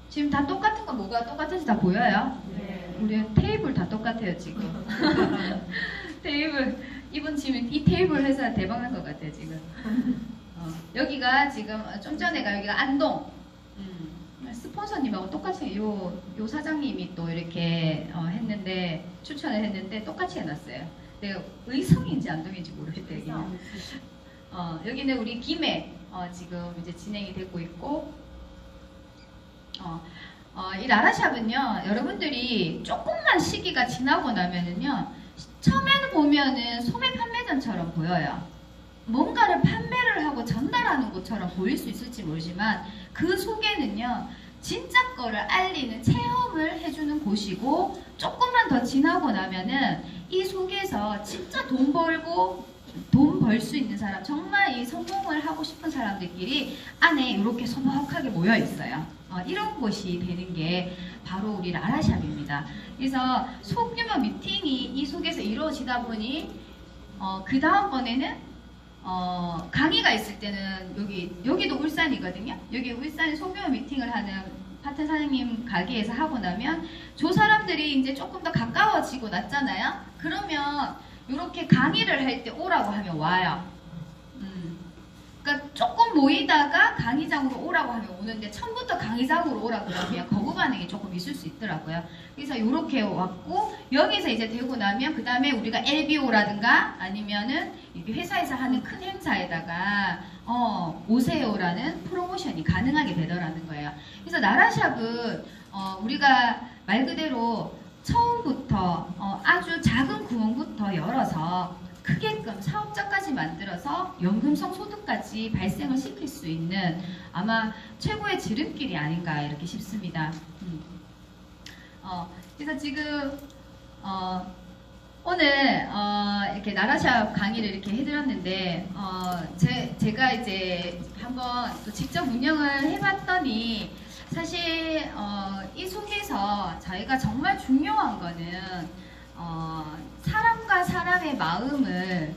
지금 다 똑같은 거 뭐가 똑같은지 다 보여요? 네. 우리 테이블 다 똑같아요 지금. 테이블 이분 지금 이 테이블 회사 대박난 것 같아요 지금. 여기가 지금 좀 전에가 여기가 안동. 스폰서님하고 똑같이 요 사장님이 또 이렇게 했는데 추천을 했는데 똑같이 해놨어요. 내가 의성인지 안동인지 모르겠다 여기는. 여기는 우리 김해 지금 이제 진행이 되고 있고 이 라라샵은요 여러분들이 조금만 시기가 지나고 나면은요 처음에는 보면은 소매 판매점처럼 보여요. 뭔가를 판매를 하고 전달하는 것처럼 보일 수 있을지 모르지만 그 속에는요 진짜 거를 알리는 체험을 해주는 곳이고 조금만 더 지나고 나면은 이 속에서 진짜 돈 벌고 돈 벌 수 있는 사람 정말 이 성공을 하고 싶은 사람들끼리 안에 이렇게 소박하게 모여 있어요. 이런 곳이 되는 게 바로 우리 라라샵입니다. 그래서 소규모 미팅이 이 속에서 이루어지다 보니 그 다음번에는 강의가 있을 때는 여기도 울산이거든요. 여기 울산에 소규모 미팅을 하는 파트 사장님 가게에서 하고 나면 저 사람들이 이제 조금 더 가까워지고 났잖아요. 그러면 이렇게 강의를 할 때 오라고 하면 와요. 그러니까 조금 모이다가 강의장으로 오라고 하면 오는데 처음부터 강의장으로 오라고 그러면 거부 반응이 조금 있을 수 있더라고요. 그래서 이렇게 왔고 여기서 이제 되고 나면 그 다음에 우리가 LBO라든가 아니면은 이렇게 회사에서 하는 큰 행사에다가 오세요라는 프로모션이 가능하게 되더라는 거예요. 그래서 나라샵은 우리가 말 그대로 처음부터 아주 작은 구멍부터 열어서 크게끔 사업자까지 만들어서 연금성 소득까지 발생을 시킬 수 있는 아마 최고의 지름길이 아닌가 이렇게 싶습니다. 그래서 지금 오늘 이렇게 나라샵 강의를 이렇게 해드렸는데 제가 이제 한번 또 직접 운영을 해봤더니 사실 이 속에서 저희가 정말 중요한 거는 사람과 사람의 마음을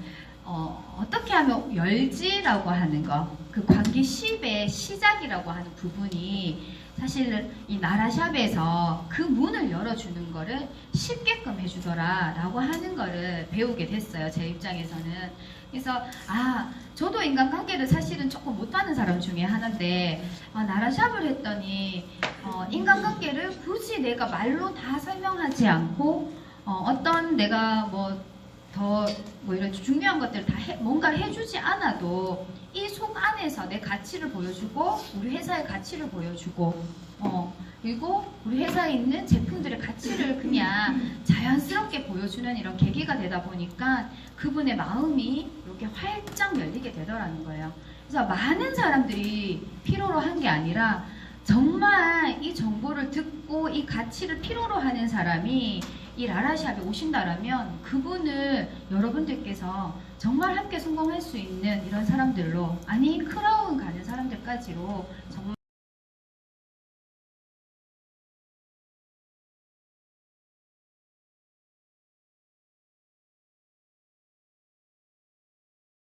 어떻게 하면 열지라고 하는 거, 그 관계 10의 시작이라고 하는 부분이 사실 이 나라샵에서 그 문을 열어주는 거를 쉽게끔 해주더라 라고 하는 거를 배우게 됐어요. 제 입장에서는. 그래서 저도 인간관계를 사실은 조금 못하는 사람 중에 하나인데 나라샵을 했더니 인간관계를 굳이 내가 말로 다 설명하지 않고 어떤 내가 이런 중요한 것들을 다 뭔가를 해주지 않아도 이 속 안에서 내 가치를 보여주고 우리 회사의 가치를 보여주고 그리고 우리 회사에 있는 제품들의 가치를 그냥 자연스럽게 보여주는 이런 계기가 되다 보니까 그분의 마음이 이렇게 활짝 열리게 되더라는 거예요. 그래서 많은 사람들이 필요로 한 게 아니라 정말 이 정보를 듣고 이 가치를 필요로 하는 사람이 이 라라샵에 오신다라면 그분을 여러분들께서 정말 함께 성공할 수 있는 이런 사람들로, 아니 크라운 가는 사람들까지로 정말